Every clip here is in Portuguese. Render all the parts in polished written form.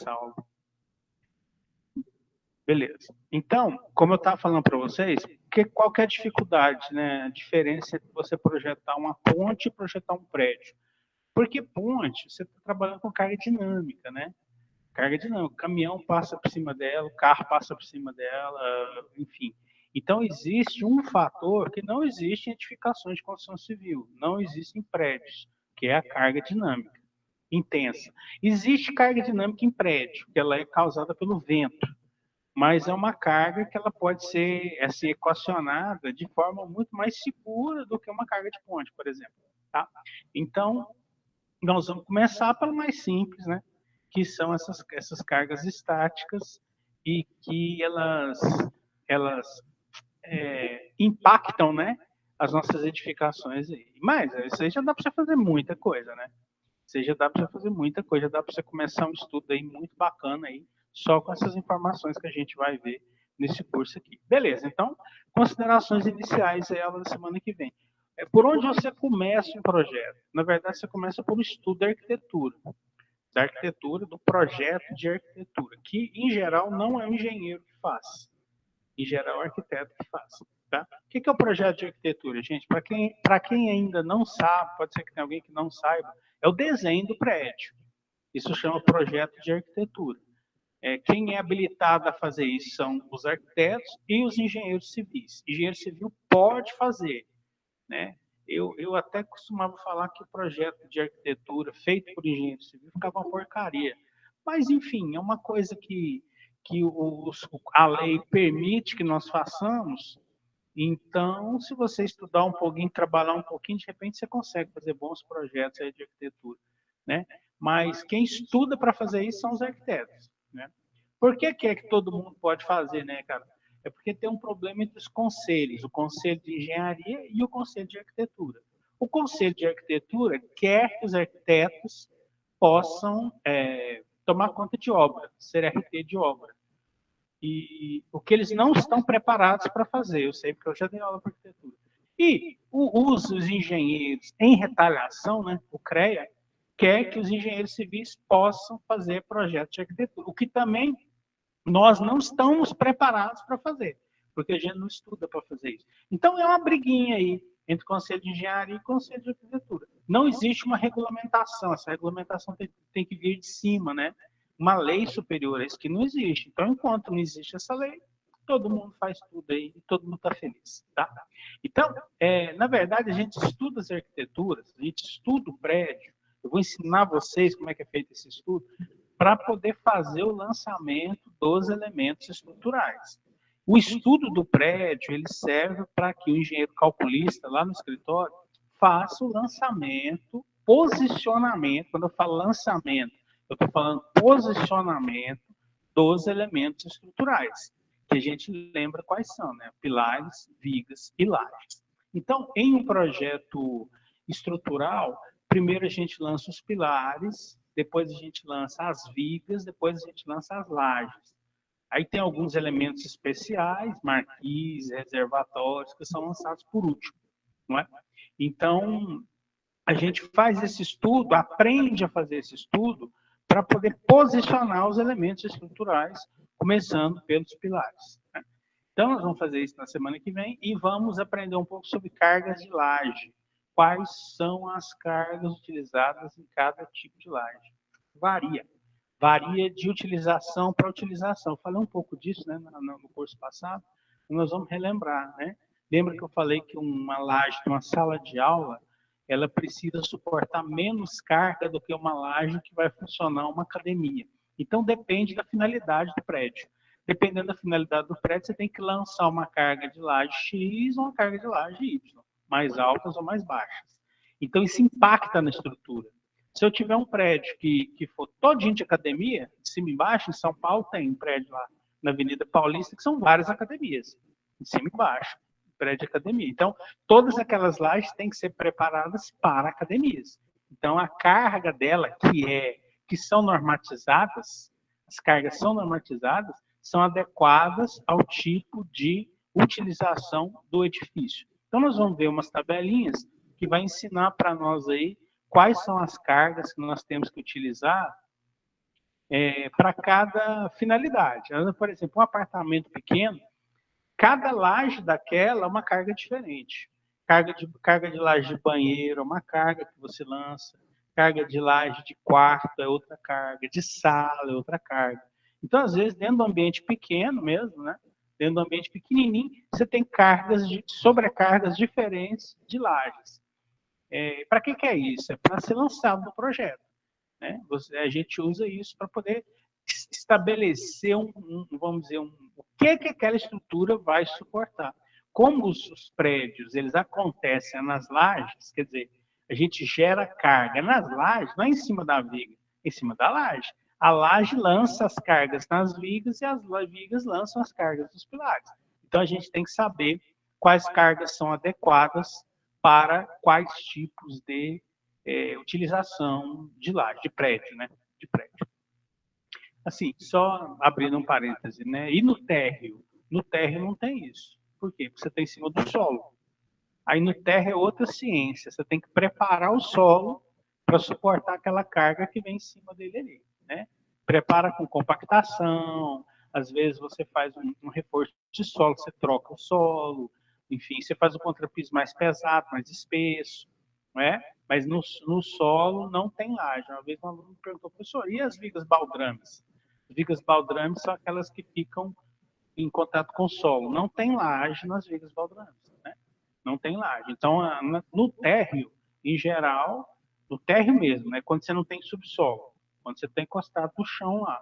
Saulo. Beleza. Então, como eu estava falando para vocês, qual que é a dificuldade, né? A diferença entre você projetar uma ponte e projetar um prédio. Porque ponte, você está trabalhando com carga dinâmica, né? Carga dinâmica. O caminhão passa por cima dela, o carro passa por cima dela, enfim. Então, existe um fator que não existe em edificações de construção civil, não existe em prédios, que é a carga dinâmica intensa. Existe carga dinâmica em prédio, que ela é causada pelo vento, mas é uma carga que ela pode ser assim, equacionada de forma muito mais segura do que uma carga de ponte, por exemplo. Tá? Então, nós vamos começar pelo mais simples, né? Que são essas cargas estáticas e que elas impactam, né, as nossas edificações. Mas isso aí já dá para você fazer muita coisa, né? Isso aí já dá para você fazer muita coisa, já dá para você começar um estudo aí muito bacana aí, só com essas informações que a gente vai ver nesse curso aqui. Beleza, então, considerações iniciais aí aula da semana que vem. Por onde você começa um projeto? Na verdade, você começa por estudo da arquitetura, do projeto de arquitetura, que, em geral, não é o engenheiro que faz. Em geral, é o arquiteto que faz. Tá? O que é o projeto de arquitetura, gente? Para quem ainda não sabe, pode ser que tenha alguém que não saiba, é o desenho do prédio. Isso chama projeto de arquitetura. Quem é habilitado a fazer isso são os arquitetos e os engenheiros civis. Engenheiro civil pode fazer, né? Eu até costumava falar que o projeto de arquitetura feito por engenheiro civil ficava uma porcaria. Mas, enfim, é uma coisa que a lei permite que nós façamos. Então, se você estudar um pouquinho, trabalhar um pouquinho, de repente você consegue fazer bons projetos aí de arquitetura, né? Mas quem estuda para fazer isso são os arquitetos, né? Por que é que todo mundo pode fazer, né, cara? É porque tem um problema entre os conselhos, o conselho de engenharia e o conselho de arquitetura. O conselho de arquitetura quer que os arquitetos possam tomar conta de obra, ser RT de obra. E o que eles não estão preparados para fazer, eu sei porque eu já dei aula para arquitetura. E os engenheiros, em retaliação, né, o CREA, quer que os engenheiros civis possam fazer projetos de arquitetura, o que também nós não estamos preparados para fazer, porque a gente não estuda para fazer isso. Então, é uma briguinha aí entre o Conselho de Engenharia e o Conselho de Arquitetura. Não existe uma regulamentação, essa regulamentação tem que vir de cima, né? Uma lei superior a isso que não existe. Então, enquanto não existe essa lei, todo mundo faz tudo aí e todo mundo está feliz, tá? Então, na verdade, a gente estuda as arquiteturas, a gente estuda o prédio. Eu vou ensinar vocês como é que é feito esse estudo para poder fazer o lançamento dos elementos estruturais. O estudo do prédio ele serve para que o engenheiro calculista lá no escritório faça o lançamento, posicionamento. Quando eu falo lançamento, eu estou falando posicionamento dos elementos estruturais, que a gente lembra quais são, né? Pilares, vigas e lajes. Então, em um projeto estrutural, primeiro a gente lança os pilares, depois a gente lança as vigas, depois a gente lança as lajes. Aí tem alguns elementos especiais, marquis, reservatórios, que são lançados por último, não é? Então, a gente faz esse estudo, aprende a fazer esse estudo, para poder posicionar os elementos estruturais, começando pelos pilares. Né? Então, nós vamos fazer isso na semana que vem e vamos aprender um pouco sobre cargas de laje. Quais são as cargas utilizadas em cada tipo de laje? Varia. Varia de utilização para utilização. Eu falei um pouco disso, né, no curso passado, e nós vamos relembrar, né? Lembra que eu falei que uma laje de uma sala de aula, ela precisa suportar menos carga do que uma laje que vai funcionar uma academia. Então, depende da finalidade do prédio. Dependendo da finalidade do prédio, você tem que lançar uma carga de laje X ou uma carga de laje Y, mais altas ou mais baixas. Então, isso impacta na estrutura. Se eu tiver um prédio que for todinho de academia, de cima e embaixo, em São Paulo tem um prédio lá na Avenida Paulista, que são várias academias, de cima e embaixo, prédio de academia. Então, todas aquelas lajes têm que ser preparadas para academias. Então, a carga dela, que são normatizadas, as cargas são normatizadas, são adequadas ao tipo de utilização do edifício. Então, nós vamos ver umas tabelinhas que vai ensinar para nós aí quais são as cargas que nós temos que utilizar para cada finalidade. Por exemplo, um apartamento pequeno, cada laje daquela é uma carga diferente. Carga de laje de banheiro é uma carga que você lança, carga de laje de quarto é outra carga, de sala é outra carga. Então, às vezes, dentro do ambiente pequeno mesmo, né? Dentro do ambiente pequenininho, você tem sobrecargas diferentes de lajes. Para que é isso? É para ser lançado no projeto. Né? A gente usa isso para poder estabelecer vamos dizer, o que aquela estrutura vai suportar. Como os prédios eles acontecem nas lajes, quer dizer, a gente gera carga nas lajes, não é em cima da viga, é em cima da laje. A laje lança as cargas nas vigas e as vigas lançam as cargas dos pilares. Então a gente tem que saber quais cargas são adequadas para quais tipos de utilização de laje, de prédio, né? De prédio. Assim, só abrindo um parêntese, né? E no térreo? No térreo não tem isso. Por quê? Porque você está em cima do solo. Aí no térreo é outra ciência. Você tem que preparar o solo para suportar aquela carga que vem em cima dele ali, né? Prepara com compactação. Às vezes você faz um reforço de solo, você troca o solo. Enfim, você faz o contrapiso mais pesado, mais espesso, não é? Mas no solo não tem laje. Uma vez um aluno me perguntou, professor, e as vigas baldrames? As vigas baldrames são aquelas que ficam em contato com o solo. Não tem laje nas vigas baldrames, né? Não tem laje. Então, no térreo, em geral, no térreo mesmo, né? Quando você não tem subsolo, quando você está encostado no chão lá,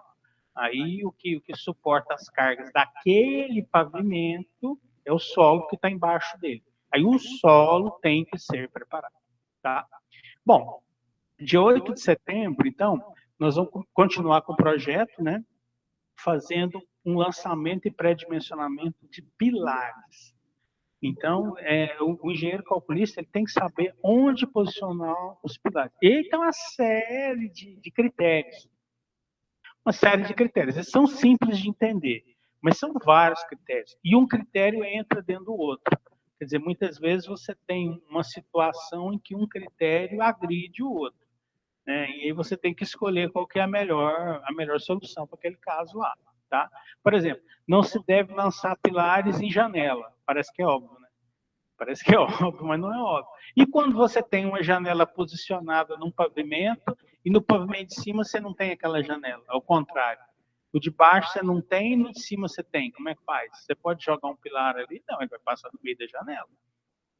aí o que suporta as cargas daquele pavimento é o solo que está embaixo dele. Aí o solo tem que ser preparado, tá? Bom, de 8 de setembro, então, nós vamos continuar com o projeto, né? Fazendo um lançamento e pré-dimensionamento de pilares. Então, o engenheiro calculista ele tem que saber onde posicionar os pilares. E tem uma série de critérios. Uma série de critérios. Eles são simples de entender, mas são vários critérios. E um critério entra dentro do outro. Quer dizer, muitas vezes você tem uma situação em que um critério agride o outro. Né? E aí você tem que escolher qual que é a melhor solução para aquele caso lá. Tá? Por exemplo, não se deve lançar pilares em janela. Parece que é óbvio, né? Parece que é óbvio, mas não é óbvio. E quando você tem uma janela posicionada num pavimento e no pavimento de cima você não tem aquela janela, ao contrário. O de baixo você não tem e no de cima você tem. Como é que faz? Você pode jogar um pilar ali? Não, ele vai passar no meio da janela.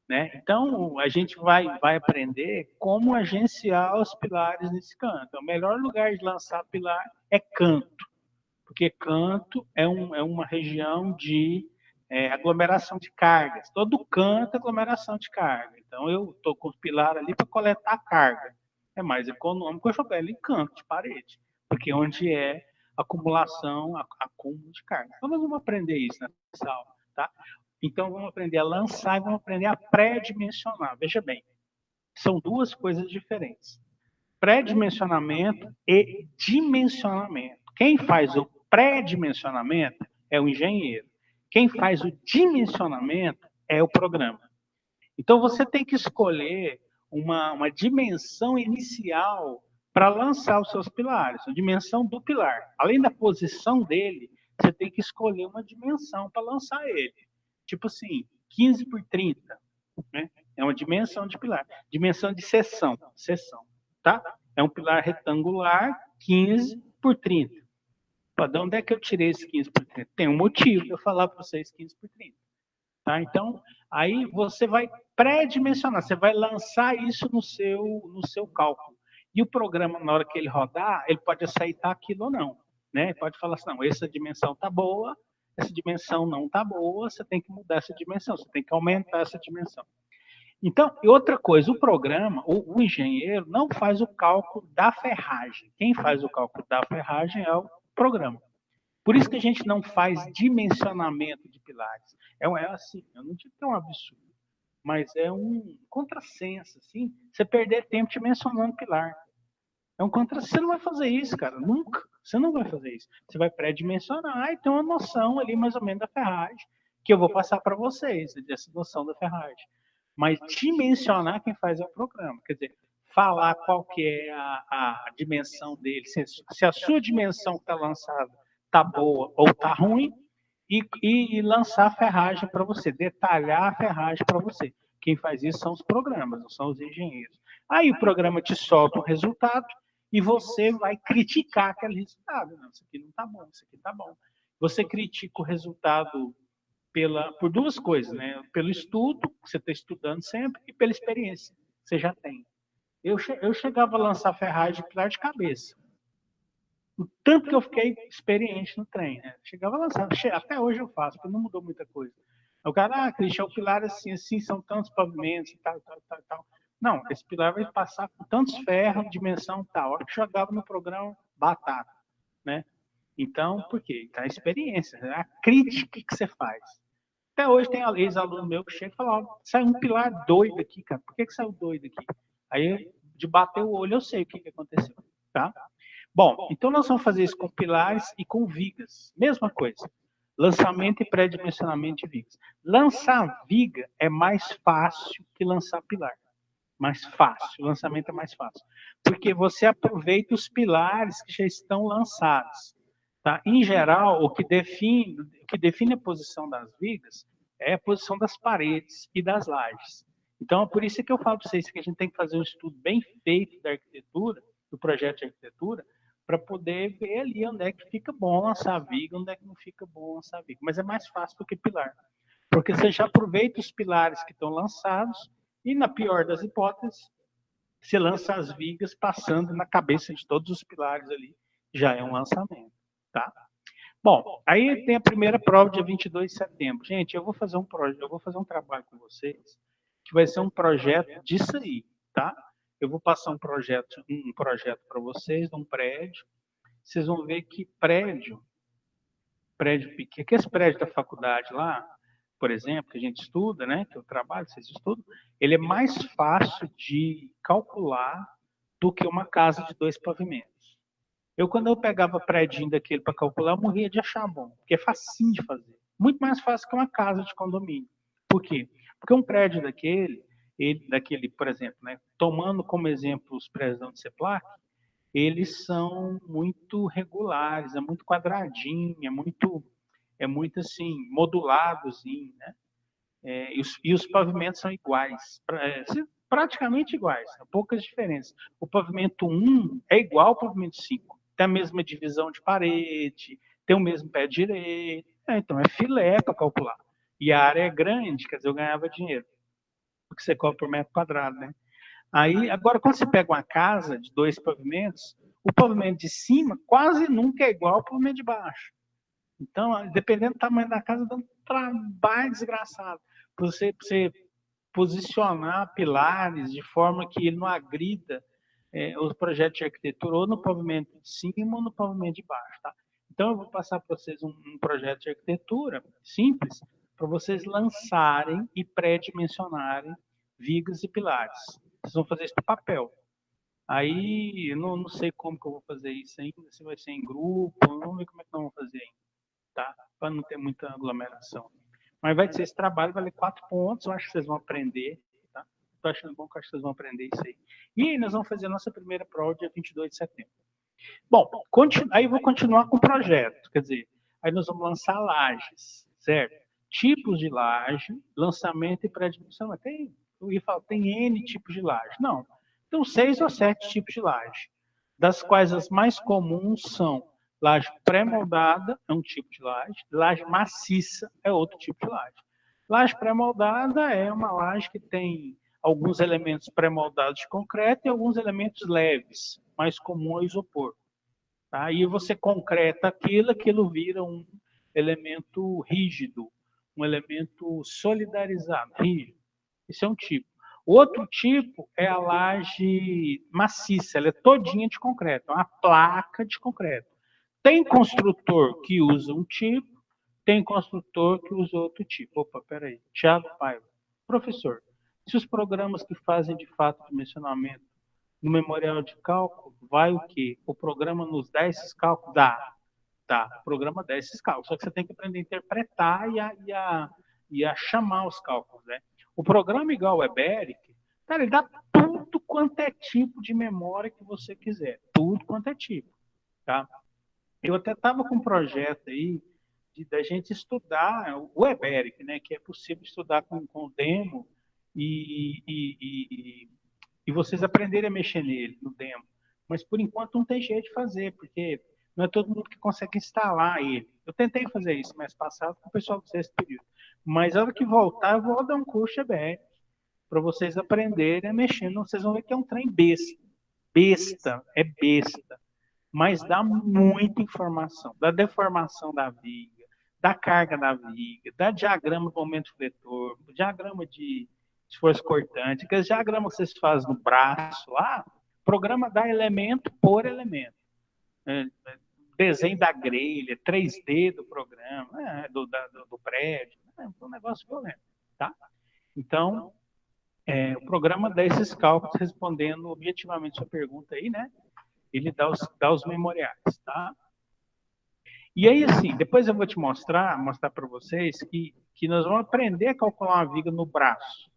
Né? Então, a gente vai aprender como agenciar os pilares nesse canto. O melhor lugar de lançar pilar é canto, porque canto é uma região de aglomeração de cargas. Todo canto é aglomeração de carga. Então, eu estou com o pilar ali para coletar carga. É mais econômico eu jogar ele em canto de parede, porque onde é acumulação, acúmulo de carga. Então, nós vamos aprender isso nessa aula. Tá? Então, vamos aprender a lançar e vamos aprender a pré-dimensionar. Veja bem, são duas coisas diferentes. Pré-dimensionamento e dimensionamento. Quem faz o pré-dimensionamento é o engenheiro. Quem faz o dimensionamento é o programa. Então, você tem que escolher uma dimensão inicial para lançar os seus pilares, a dimensão do pilar. Além da posição dele, você tem que escolher uma dimensão para lançar ele. Tipo assim, 15 por 30. Né? É uma dimensão de pilar. Dimensão de seção. Tá? É um pilar retangular, 15 por 30. Pô, de onde é que eu tirei esse 15 por 30? Tem um motivo de eu falar para vocês 15 por 30. Tá? Então, aí você vai pré-dimensionar, você vai lançar isso no seu cálculo. E o programa, na hora que ele rodar, ele pode aceitar aquilo ou não. Né? Ele pode falar assim, não, essa dimensão está boa, essa dimensão não está boa, você tem que mudar essa dimensão, você tem que aumentar essa dimensão. Então, e outra coisa, o programa, o engenheiro não faz o cálculo da ferragem. Quem faz o cálculo da ferragem é o programa. Por isso que a gente não faz dimensionamento de pilares. Assim, eu não digo que é um absurdo, mas é um contrassenso, assim, você perder tempo dimensionando pilar. É um contrassenso. Você não vai fazer isso, cara, nunca. Você não vai fazer isso. Você vai pré-dimensionar e ter uma noção ali mais ou menos da ferragem, que eu vou passar para vocês, dessa noção da ferragem. Mas dimensionar quem faz é o programa. Quer dizer, falar qual que é a dimensão dele, se a sua dimensão que está lançada está boa ou está ruim, e lançar a ferragem para você, detalhar a ferragem para você. Quem faz isso são os programas, não são os engenheiros. Aí o programa te solta o resultado e você vai criticar aquele resultado. Não, isso aqui não está bom, isso aqui está bom. Você critica o resultado por duas coisas, né? Pelo estudo, que você está estudando sempre, e pela experiência que você já tem. Eu chegava a lançar ferragem de pilar de cabeça. O tanto que eu fiquei experiente no trem, né? Chegava a lançar, até hoje eu faço, porque não mudou muita coisa. O cara, Cristian, o pilar assim, assim, são tantos pavimentos e tal, tal, tal, tal. Não, esse pilar vai passar com tantos ferros, dimensão tal. A hora que jogava no programa, batata, né? Então, por quê? Tá a experiência, né? A crítica que você faz. Até hoje tem ex-aluno meu que chega e fala, ó, saiu um pilar doido aqui, cara. Por que saiu doido aqui? Aí, de bater o olho, eu sei o que aconteceu, tá? Bom, então nós vamos fazer isso com pilares e com vigas. Mesma coisa. Lançamento e pré-dimensionamento de vigas. Lançar viga é mais fácil que lançar pilar. Mais fácil. O lançamento é mais fácil. Porque você aproveita os pilares que já estão lançados. Tá? Em geral, o que define a posição das vigas é a posição das paredes e das lajes. Então, é por isso que eu falo para vocês que a gente tem que fazer um estudo bem feito da arquitetura, do projeto de arquitetura, para poder ver ali onde é que fica bom lançar viga, onde é que não fica bom lançar viga. Mas é mais fácil do que pilar. Porque você já aproveita os pilares que estão lançados e, na pior das hipóteses, você lança as vigas passando na cabeça de todos os pilares ali. Já é um lançamento. Tá? Bom, aí tem a primeira prova, dia 22 de setembro. Gente, eu vou fazer um trabalho com vocês, que vai ser um projeto disso aí, tá? Eu vou passar um projeto para vocês, de um prédio. Vocês vão ver que prédio pequeno, que esse prédio da faculdade lá, por exemplo, que a gente estuda, né, que eu trabalho, vocês estudam, ele é mais fácil de calcular do que uma casa de 2 pavimentos. Quando eu pegava prédio daquele para calcular, eu morria de achar bom, porque é facinho de fazer. Muito mais fácil que uma casa de condomínio. Por quê? Porque um prédio daquele, por exemplo, né, tomando como exemplo os prédios da Uniceplac, eles são muito regulares, é muito quadradinho, é muito assim, moduladozinho, né? E os pavimentos são iguais, praticamente iguais, há poucas diferenças. O pavimento 1 é igual ao pavimento 5, tem a mesma divisão de parede, tem o mesmo pé direito, então é filé para calcular. E a área é grande, quer dizer, eu ganhava dinheiro, porque você cobra por metro quadrado, né? Aí, agora, quando você pega uma casa de 2 pavimentos, o pavimento de cima quase nunca é igual ao pavimento de baixo. Então, dependendo do tamanho da casa, dá um trabalho desgraçado. Para você posicionar pilares de forma que ele não agrida o projeto de arquitetura ou no pavimento de cima ou no pavimento de baixo. Tá? Então, eu vou passar para vocês um projeto de arquitetura simples para vocês lançarem e pré-dimensionarem vigas e pilares. Vocês vão fazer isso no papel. Aí, eu não sei como que eu vou fazer isso ainda, se vai ser em grupo, vamos ver como é que nós vamos fazer ainda, tá? Para não ter muita aglomeração. Mas vai ser esse trabalho, vai ler 4 pontos, eu acho que vocês vão aprender, tá? Estou achando bom que eu acho que vocês vão aprender isso aí. E aí nós vamos fazer a nossa primeira prova dia 22 de setembro. Bom, aí eu vou continuar com o projeto, quer dizer, aí nós vamos lançar lajes, certo? Tipos de laje, lançamento e pré-dimensionamento. Eu ia falar, tem N tipos de laje. Não, tem 6 ou 7 tipos de laje, das quais as mais comuns são laje pré-moldada, é um tipo de laje maciça é outro tipo de laje. Laje pré-moldada é uma laje que tem alguns elementos pré-moldados de concreto e alguns elementos leves, mais comum ao isopor. Tá? E você concreta aquilo vira um elemento rígido, um elemento solidarizado, rígido. Esse é um tipo. Outro tipo é a laje maciça, ela é todinha de concreto, é uma placa de concreto. Tem construtor que usa um tipo, tem construtor que usa outro tipo. Opa, peraí. Thiago Paiva. Professor, se os programas que fazem de fato dimensionamento no memorial de cálculo, vai o quê? O programa nos dá esses cálculos? Dá. Tá, o programa dá esses cálculos. Só que você tem que aprender a interpretar e a chamar os cálculos, né? O programa igual o Eberic, cara, ele dá tudo quanto é tipo de memória que você quiser. Tudo quanto é tipo, tá? Eu até estava com um projeto aí da gente estudar o Eberic, né? Que é possível estudar com demo e vocês aprenderem a mexer nele, no demo. Mas, por enquanto, não tem jeito de fazer, porque não é todo mundo que consegue instalar ele. Eu tentei fazer isso mês passado com o pessoal do sexto período. Mas, na hora que voltar, eu vou dar um curso de Eberic para vocês aprenderem a mexer. Vocês vão ver que é um trem besta. Besta, é besta. Mas dá muita informação. Da deformação da viga, da carga da viga, da diagrama do momento fletor, diagrama de esforço cortante, aqueles diagramas que vocês fazem no braço lá, programa dá elemento por elemento. Desenho da grelha, 3D do programa, do prédio, é um negócio violento, tá? Então, o programa dá esses cálculos respondendo objetivamente sua pergunta aí, né? Ele dá os memoriais, tá? E aí, assim, depois eu vou te mostrar para vocês que nós vamos aprender a calcular uma viga no braço.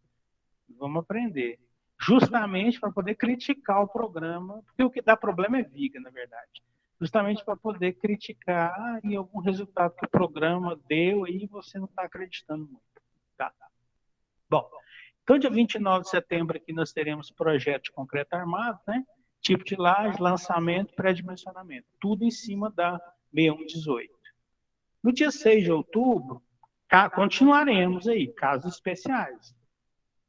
Vamos aprender. Justamente para poder criticar o programa, porque o que dá problema é viga, na verdade. Justamente para poder criticar em algum resultado que o programa deu e você não está acreditando muito. Tá? Bom, então, dia 29 de setembro aqui nós teremos projeto de concreto armado, né? Tipo de laje, lançamento, pré-dimensionamento. Tudo em cima da 6118. No dia 6 de outubro, continuaremos aí, casos especiais.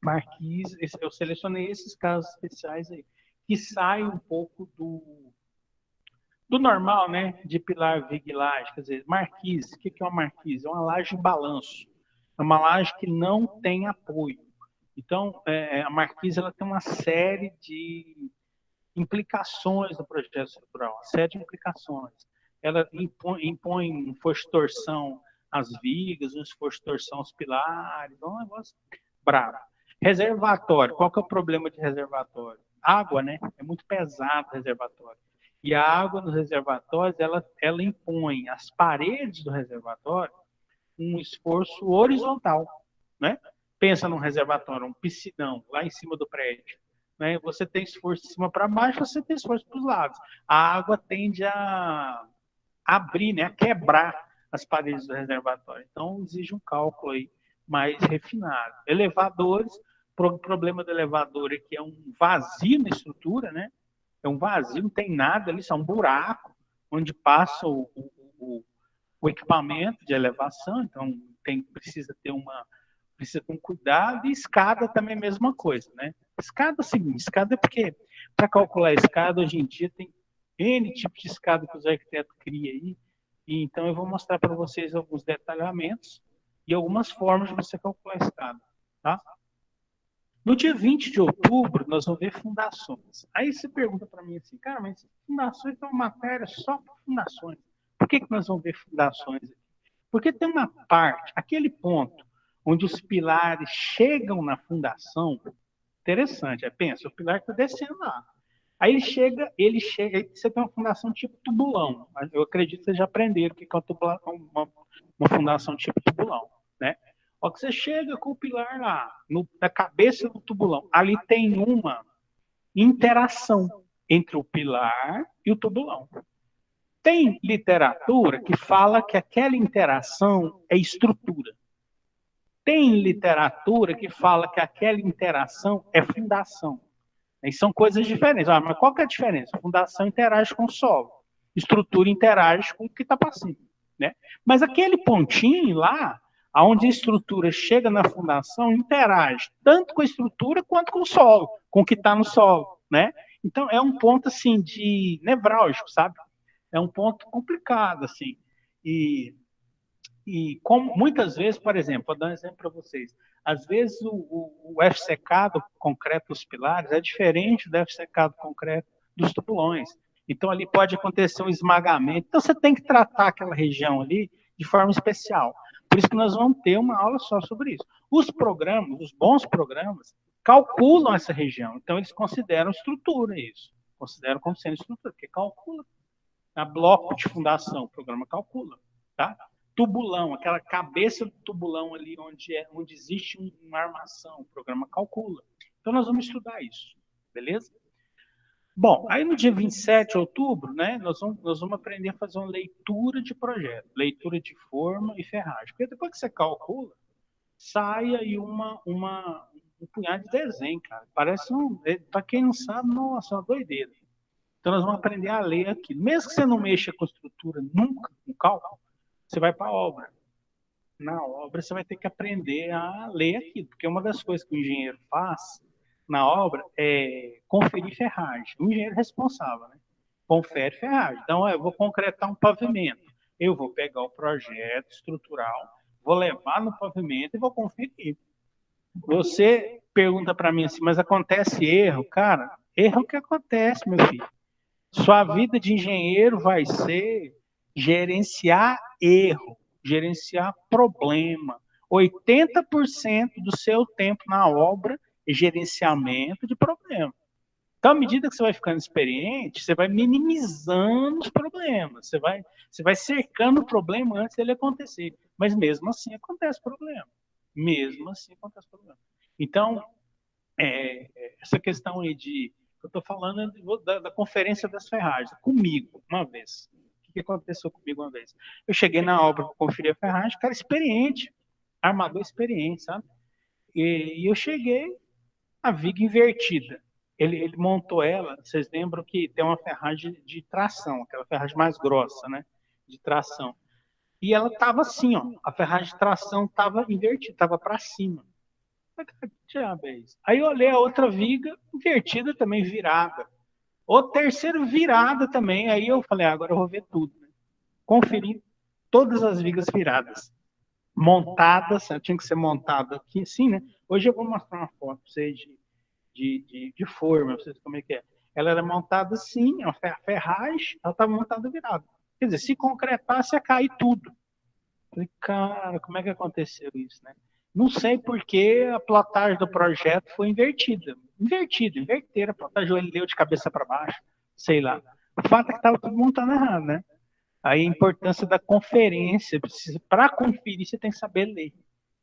Marquise, eu selecionei esses casos especiais aí, que saem um pouco do normal, né? De pilar, viga e laje. Quer dizer, marquise, o que é uma marquise? É uma laje em balanço. É uma laje que não tem apoio. Então, a marquise ela tem uma série de implicações no projeto estrutural, uma série de implicações. Ela impõe um esforço de torção às vigas, um esforço de torção aos pilares, é um negócio bravo. Reservatório, qual que é o problema de reservatório? Água, né? É muito pesado o reservatório. E a água nos reservatórios, ela impõe às paredes do reservatório um esforço horizontal, né? Pensa num reservatório, um piscinão, lá em cima do prédio. Né? Você tem esforço de cima para baixo, você tem esforço para os lados. A água tende a abrir, né? A quebrar as paredes do reservatório. Então, exige um cálculo aí mais refinado. Elevadores, o problema do elevador é que é um vazio na estrutura, né? É um vazio, não tem nada ali, só um buraco onde passa o equipamento de elevação, então precisa ter um cuidado, e escada também é a mesma coisa, né? Escada é o seguinte, escada é porque, para calcular a escada, hoje em dia tem N tipos de escada que os arquitetos criam aí, e então eu vou mostrar para vocês alguns detalhamentos e algumas formas de você calcular a escada, tá? No dia 20 de outubro, nós vamos ver fundações. Aí você pergunta para mim assim, cara, mas fundações é uma matéria só para fundações. Por que nós vamos ver fundações aqui? Porque tem uma parte, aquele ponto, onde os pilares chegam na fundação, interessante, pensa, o pilar está descendo lá. Aí ele chega, aí você tem uma fundação tipo tubulão. Eu acredito que vocês já aprenderam o que é uma fundação tipo tubulão, né? Ó, que você chega com o pilar lá, na cabeça do tubulão, ali tem uma interação entre o pilar e o tubulão. Tem literatura que fala que aquela interação é estrutura. Tem literatura que fala que aquela interação é fundação. E são coisas diferentes. Mas qual que é a diferença? A fundação interage com o solo. Estrutura interage com o que está passando. Né? Mas aquele pontinho lá, onde a estrutura chega na fundação, interage tanto com a estrutura quanto com o solo, com o que está no solo. Né? Então, é um ponto assim de nevrálgico, sabe? É um ponto complicado, assim. E como muitas vezes, por exemplo, vou dar um exemplo para vocês. Às vezes o FCK do concreto dos pilares é diferente do FCK do concreto dos tubulões. Então ali pode acontecer um esmagamento. Então você tem que tratar aquela região ali de forma especial. Por isso que nós vamos ter uma aula só sobre isso. Os programas, os bons programas, calculam essa região. Então eles consideram estrutura isso. Consideram como sendo estrutura, porque calcula. A bloco de fundação, o programa calcula, tá? Tubulão, aquela cabeça do tubulão ali onde existe uma armação, o programa calcula. Então nós vamos estudar isso, beleza? Bom, aí no dia 27 de outubro, né, nós vamos aprender a fazer uma leitura de projeto, leitura de forma e ferragem. Porque depois que você calcula, sai aí um punhado de desenho, cara. Parece para quem não sabe, nossa, uma doideira. Então nós vamos aprender a ler aqui. Mesmo que você não mexa com estrutura nunca, com cálculo, você vai para a obra. Na obra você vai ter que aprender a ler aquilo, porque uma das coisas que o engenheiro faz na obra é conferir ferragem. O engenheiro responsável, né? Confere ferragem. Então, eu vou concretar um pavimento. Eu vou pegar o projeto estrutural, vou levar no pavimento e vou conferir. Você pergunta para mim assim, mas acontece erro? Cara, erro é o que acontece, meu filho. Sua vida de engenheiro vai ser gerenciar erro, gerenciar problema. 80% do seu tempo na obra é gerenciamento de problema. Então, à medida que você vai ficando experiente, você vai minimizando os problemas, você vai cercando o problema antes dele acontecer. Mas mesmo assim acontece problema. Mesmo assim acontece problema. Então, essa questão aí eu estou falando da conferência das ferragens, comigo, uma vez. O que aconteceu comigo uma vez? Eu cheguei na obra para conferir a ferragem, cara experiente, armador experiente, sabe? E eu cheguei, a viga invertida. Ele montou ela, vocês lembram que tem uma ferragem de tração, aquela ferragem mais grossa, né? De tração. E ela estava assim, ó, a ferragem de tração estava invertida, estava para cima. Aí eu olhei a outra viga invertida também, virada. O terceiro virada também. Aí eu falei, agora eu vou ver tudo. Né? Conferi todas as vigas viradas. Montadas, tinha que ser montado aqui assim, né? Hoje eu vou mostrar uma foto para vocês de forma, pra vocês como é que é. Ela era montada assim, a ferragem, ela estava montada virada. Quer dizer, se concretasse, ia cair tudo. Falei, cara, como é que aconteceu isso, né? Não sei porque a plotagem do projeto foi invertida. Inverteram a plotagem, ele deu de cabeça para baixo, sei lá. O fato é que estava tudo montando errado, né? Aí a importância da conferência, para conferir você tem que saber ler.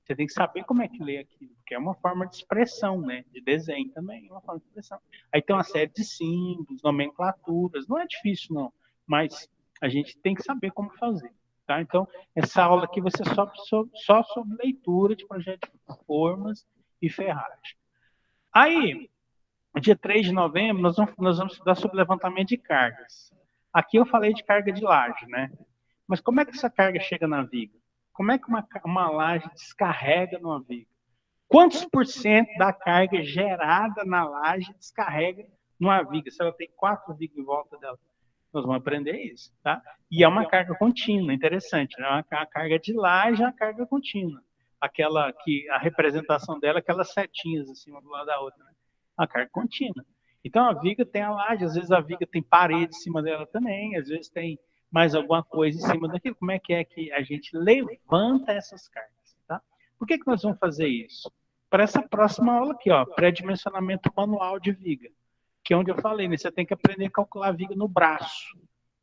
Você tem que saber como é que lê aquilo, porque é uma forma de expressão, né? De desenho também, é uma forma de expressão. Aí tem uma série de símbolos, nomenclaturas, não é difícil não, mas a gente tem que saber como fazer. Tá? Então, essa aula aqui vai ser só sobre leitura de projeto de formas e ferragem. Aí, dia 3 de novembro, nós vamos estudar sobre levantamento de cargas. Aqui eu falei de carga de laje, né? Mas como é que essa carga chega na viga? Como é que uma laje descarrega numa viga? Quantos por cento da carga gerada na laje descarrega numa viga? Se ela tem 4 vigas em volta dela. Nós vamos aprender isso, tá? E é uma carga contínua, interessante, né? A carga de laje é uma carga contínua. Aquela que a representação dela é aquelas setinhas assim, uma do lado da outra, né? A carga contínua. Então a viga tem a laje, às vezes a viga tem parede em cima dela também, às vezes tem mais alguma coisa em cima daquilo. Como é que a gente levanta essas cargas, tá? Por que nós vamos fazer isso? Para essa próxima aula aqui, ó, pré-dimensionamento manual de viga, que é onde eu falei, né? Você tem que aprender a calcular a viga no braço,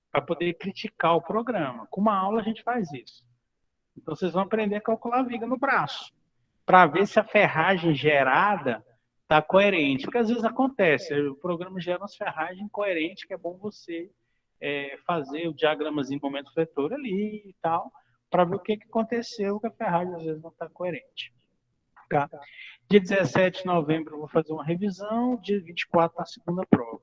para poder criticar o programa. Com uma aula a gente faz isso. Então vocês vão aprender a calcular a viga no braço, para ver se a ferragem gerada está coerente. Porque às vezes acontece, o programa gera umas ferragens incoerentes, que é bom você fazer o diagramazinho do momento fletor ali e tal, para ver o que aconteceu, que a ferragem às vezes não está coerente. Tá? Dia 17 de novembro eu vou fazer uma revisão, dia 24 a segunda prova.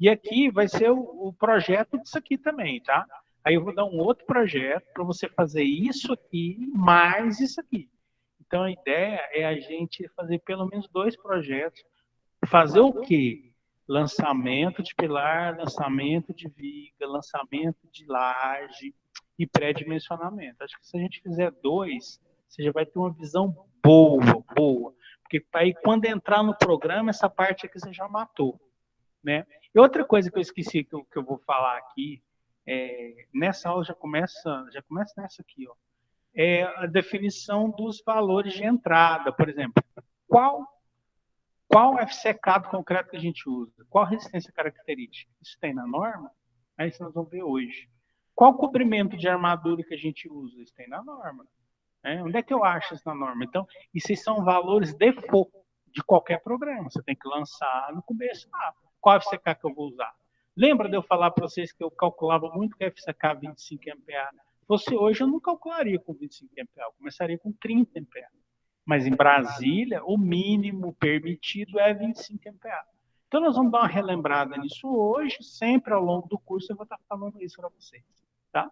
E aqui vai ser o projeto disso aqui também, tá? Aí eu vou dar um outro projeto para você fazer isso aqui mais isso aqui. Então a ideia é a gente fazer pelo menos 2 projetos. Fazer o quê? Lançamento de pilar, lançamento de viga, lançamento de laje e pré-dimensionamento. Acho que se a gente fizer 2, você já vai ter uma visão boa. Porque aí quando entrar no programa, essa parte aqui você já matou. Né? E outra coisa que eu esqueci que eu vou falar aqui, nessa aula já começa nessa aqui, ó, é a definição dos valores de entrada, por exemplo. Qual FCK do concreto que a gente usa? Qual resistência característica? Isso tem na norma? É isso nós vamos ver hoje. Qual cobrimento de armadura que a gente usa? Isso tem na norma. Onde é que eu acho isso na norma? Então, esses são valores de qualquer programa. Você tem que lançar no começo. Qual FCK que eu vou usar? Lembra de eu falar para vocês que eu calculava muito com FCK 25 MPa? Se fosse hoje, eu não calcularia com 25 MPa, eu começaria com 30 MPa. Mas em Brasília, o mínimo permitido é 25 MPa. Então, nós vamos dar uma relembrada nisso hoje, sempre ao longo do curso eu vou estar falando isso para vocês. Tá?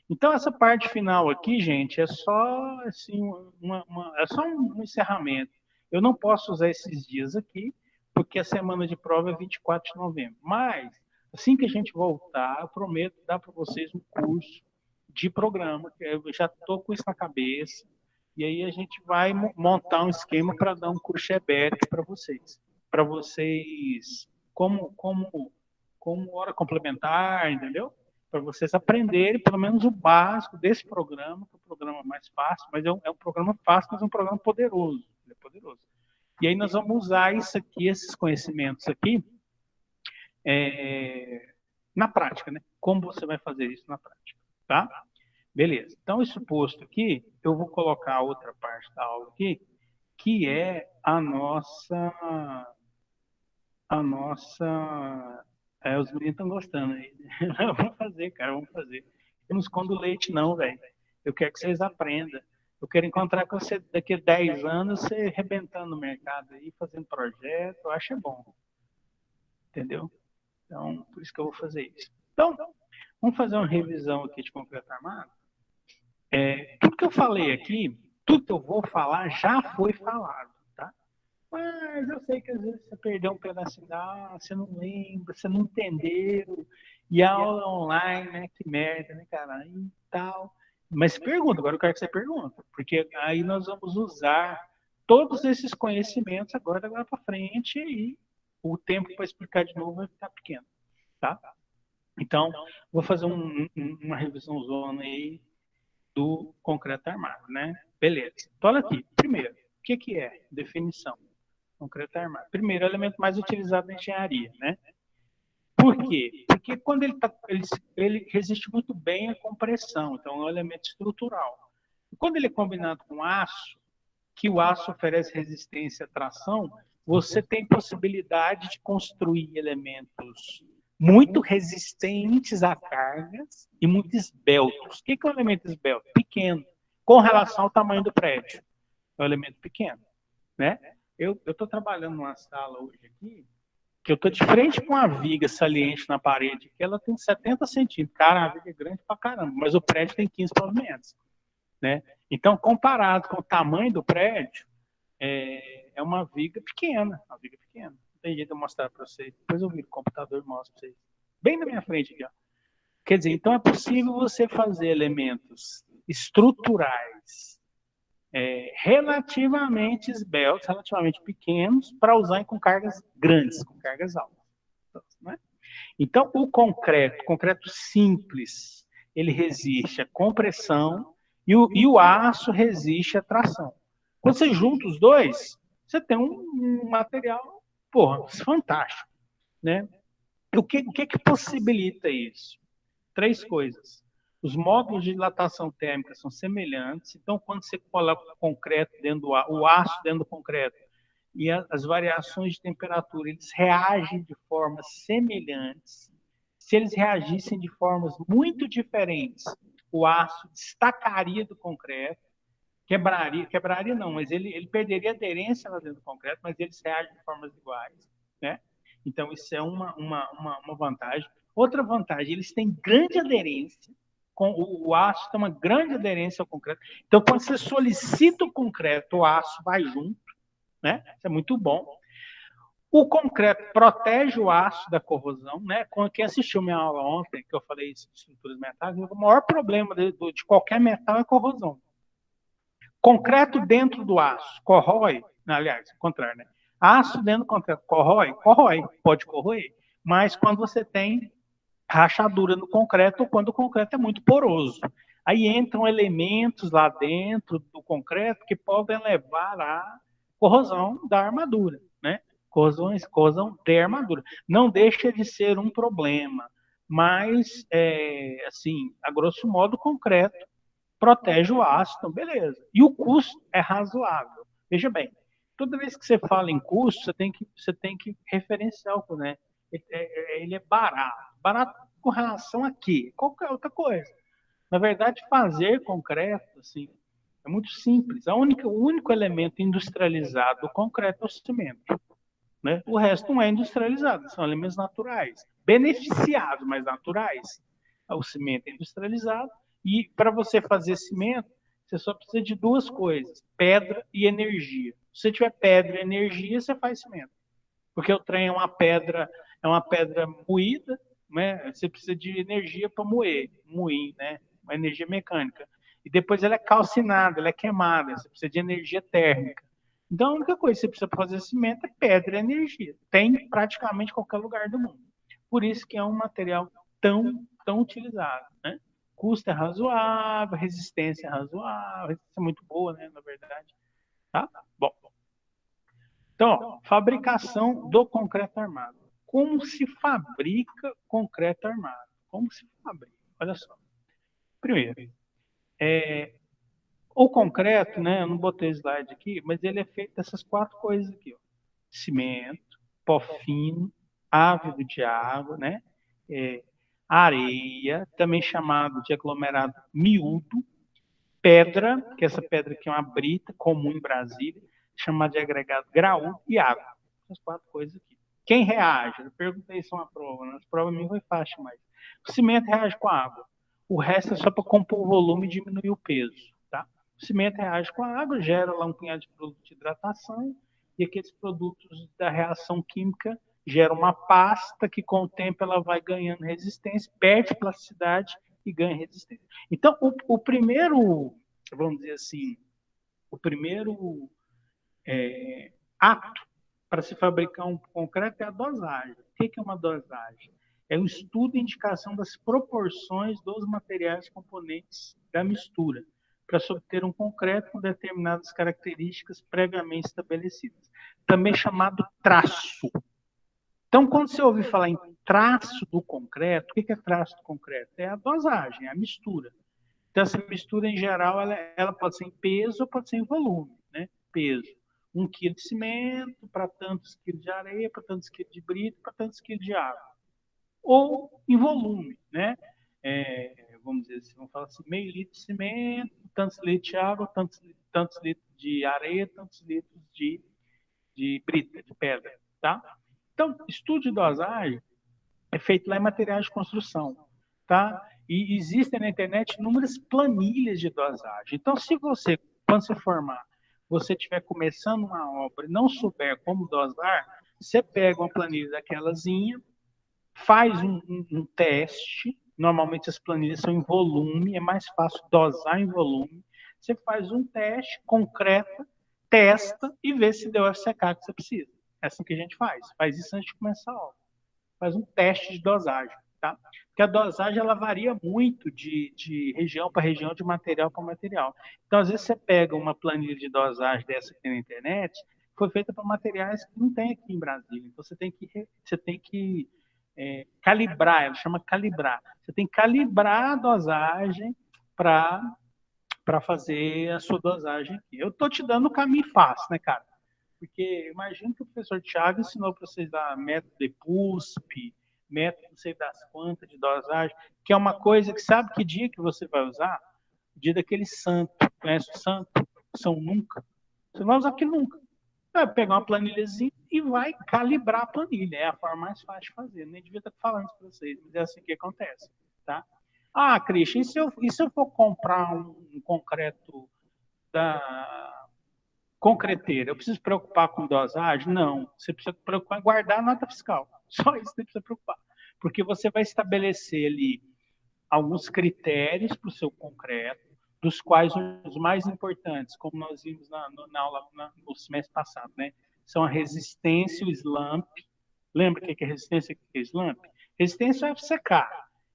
Então, essa parte final aqui, gente, é só, assim, é só um encerramento. Eu não posso usar esses dias aqui, porque a semana de prova é 24 de novembro. Mas, assim que a gente voltar, eu prometo dar para vocês um curso de programa, que eu já estou com isso na cabeça, e aí a gente vai montar um esquema para dar um curso EBET para vocês. Para vocês, como hora complementar, entendeu? Para vocês aprenderem pelo menos o básico desse programa, que é um programa mais fácil, mas é um programa fácil, mas é um programa poderoso. Ele é poderoso. E aí nós vamos usar isso aqui, esses conhecimentos aqui, na prática, né? Como você vai fazer isso na prática, tá? Beleza. Então, isso posto aqui, eu vou colocar a outra parte da aula aqui, que é a nossa... os meninos estão gostando aí. Vamos fazer, cara, vamos fazer. Eu não escondo leite, não, velho. Eu quero que vocês aprendam. Eu quero encontrar com você daqui a 10 anos, você arrebentando no mercado aí, fazendo projeto. Eu acho bom. Entendeu? Então, por isso que eu vou fazer isso. Então, vamos fazer uma revisão aqui de concreto armado. Tudo que eu falei aqui, tudo que eu vou falar já foi falado, tá? Mas eu sei que às vezes você perdeu um pedacinho você não lembra, você não entendeu. E a aula online, né? Que merda, né, cara? E tal. Mas pergunta, agora eu quero que você pergunte, porque aí nós vamos usar todos esses conhecimentos agora para frente e o tempo para explicar de novo vai ficar pequeno, tá? Então, vou fazer uma revisão zona aí do concreto armado, né? Beleza. Então, olha aqui. Primeiro, o que é definição? Concreto armado. Primeiro, o elemento mais utilizado na engenharia, né? Por quê? Porque quando ele resiste muito bem à compressão, então é um elemento estrutural. E quando ele é combinado com aço, que o aço oferece resistência à tração, você tem possibilidade de construir elementos muito resistentes a cargas e muito esbeltos. O que é um elemento esbelto? Pequeno, com relação ao tamanho do prédio. É um elemento pequeno, né? Eu estou trabalhando numa sala hoje aqui, que eu estou de frente com uma viga saliente na parede, que ela tem 70 centímetros. Cara, a viga é grande pra caramba, mas o prédio tem 15 pavimentos, né? Então, comparado com o tamanho do prédio, é uma viga pequena, uma viga pequena. Não tem jeito de eu mostrar para vocês. Depois eu viro o computador e mostro para vocês. Bem na minha frente aqui, ó. Quer dizer, então é possível você fazer elementos estruturais relativamente esbeltos, relativamente pequenos, para usar com cargas grandes, com cargas altas. Né? Então, o concreto simples, ele resiste à compressão e o aço resiste à tração. Quando você junta os dois, você tem um material, fantástico. Né? O que possibilita isso? 3 coisas. Os módulos de dilatação térmica são semelhantes, então quando você coloca o concreto o aço dentro do concreto e as variações de temperatura, eles reagem de formas semelhantes. Se eles reagissem de formas muito diferentes, o aço destacaria do concreto, quebraria não, mas ele perderia aderência lá dentro do concreto, mas eles reagem de formas iguais, né? Então isso é uma vantagem. Outra vantagem, eles têm grande aderência, o aço tem uma grande aderência ao concreto. Então, quando você solicita o concreto, o aço vai junto, né? Isso é muito bom. O concreto protege o aço da corrosão, né? Quem assistiu minha aula ontem, que eu falei de estruturas metálicas, o maior problema de qualquer metal é a corrosão. Concreto dentro do aço corrói, aliás, ao contrário, né? Aço dentro do concreto corrói, pode corroer, mas quando você tem rachadura no concreto ou quando o concreto é muito poroso. Aí entram elementos lá dentro do concreto que podem levar à corrosão da armadura, né? Corrosão de armadura. Não deixa de ser um problema, mas, assim, a grosso modo, o concreto protege o aço, então beleza. E o custo é razoável. Veja bem, toda vez que você fala em custo, você tem que referenciar o, né? Ele é barato. Barato com relação a quê? Qualquer outra coisa. Na verdade, fazer concreto, assim, é muito simples. O único elemento industrializado do concreto é o cimento, né? O resto não é industrializado, são elementos naturais, beneficiados, mas naturais. O cimento é industrializado e para você fazer cimento, você só precisa de duas coisas: pedra e energia. Se você tiver pedra e energia, você faz cimento. Porque o trem é uma pedra moída, né? Você precisa de energia para moer, né? Uma energia mecânica. E depois ela é calcinada, ela é queimada, você precisa de energia térmica. Então a única coisa que você precisa para fazer cimento é pedra e energia. Tem em praticamente qualquer lugar do mundo. Por isso que é um material tão utilizado, né? Custo é razoável, resistência é razoável, resistência é muito boa, né, na verdade. Tá? Bom, então, fabricação do concreto armado. Como se fabrica concreto armado? Como se fabrica? Olha só. Primeiro, o concreto, né? Eu não botei slide aqui, mas ele é feito dessas quatro coisas aqui, ó: cimento, pó fino, ávido de água, né? É, areia, também chamado de aglomerado miúdo, pedra, que essa pedra aqui é uma brita comum em Brasília, chamada de agregado graúdo, e água. Essas quatro coisas aqui. Quem reage? Eu perguntei isso uma prova, né? As provas minhas foi fácil, mas o cimento reage com a água. O resto é só para compor o volume e diminuir o peso, tá? O cimento reage com a água, gera lá um punhado de produto de hidratação, e aqueles produtos da reação química geram uma pasta que, com o tempo, ela vai ganhando resistência, perde plasticidade e ganha resistência. Então, o primeiro, vamos dizer assim, o primeiro ato para se fabricar um concreto é a dosagem. O que é uma dosagem? É o estudo e indicação das proporções dos materiais componentes da mistura, para se obter um concreto com determinadas características previamente estabelecidas, também chamado traço. Então, quando você ouvir falar em traço do concreto, o que é traço do concreto? É a dosagem, é a mistura. Então, essa mistura, em geral, ela pode ser em peso ou pode ser em volume, né? Peso. 1 quilo de cimento para tantos quilos de areia, para tantos quilos de brito, para tantos quilos de água. Ou em volume, né? Vamos dizer assim, vamos falar assim, meio litro de cimento, tantos litros de água, tantos litros de areia, tantos litros de brita, de pedra, tá? Então, estudo de dosagem é feito lá em materiais de construção, tá? E existem na internet inúmeras planilhas de dosagem. Então, se você, quando você formar, você estiver começando uma obra e não souber como dosar, você pega uma planilha daquelazinha, faz um teste. Normalmente as planilhas são em volume, é mais fácil dosar em volume. Você faz um teste concreto, testa e vê se deu a FCK que você precisa. É assim que a gente faz. Faz isso antes de começar a obra. Faz um teste de dosagem, tá? Porque a dosagem ela varia muito de região para região, de material para material. Então, às vezes você pega uma planilha de dosagem dessa aqui na internet, foi feita para materiais que não tem aqui em Brasília. Então, você tem que calibrar, ela chama calibrar. Você tem que calibrar a dosagem para fazer a sua dosagem aqui. Eu estou te dando o caminho fácil, né, cara? Porque imagino que o professor Tiago ensinou para vocês dar método de PUSP, método não sei das quantas de dosagem, que é uma coisa que sabe que dia que você vai usar? O dia daquele santo. Conhece o santo? São nunca. Você não vai usar aquilo nunca. Vai pegar uma planilhazinha e vai calibrar a planilha. É a forma mais fácil de fazer. Nem devia estar falando isso para vocês, mas é assim que acontece. Tá? Ah, Christian, e se eu for comprar um concreto da concreteira, eu preciso preocupar com dosagem? Não. Você precisa preocupar em guardar a nota fiscal. Só isso você precisa preocupar. Porque você vai estabelecer ali alguns critérios para o seu concreto, dos quais os mais importantes, como nós vimos na aula no semestre passado, né? São a resistência e o slump. Lembra o que é resistência e o que é slump? Resistência é o FCK.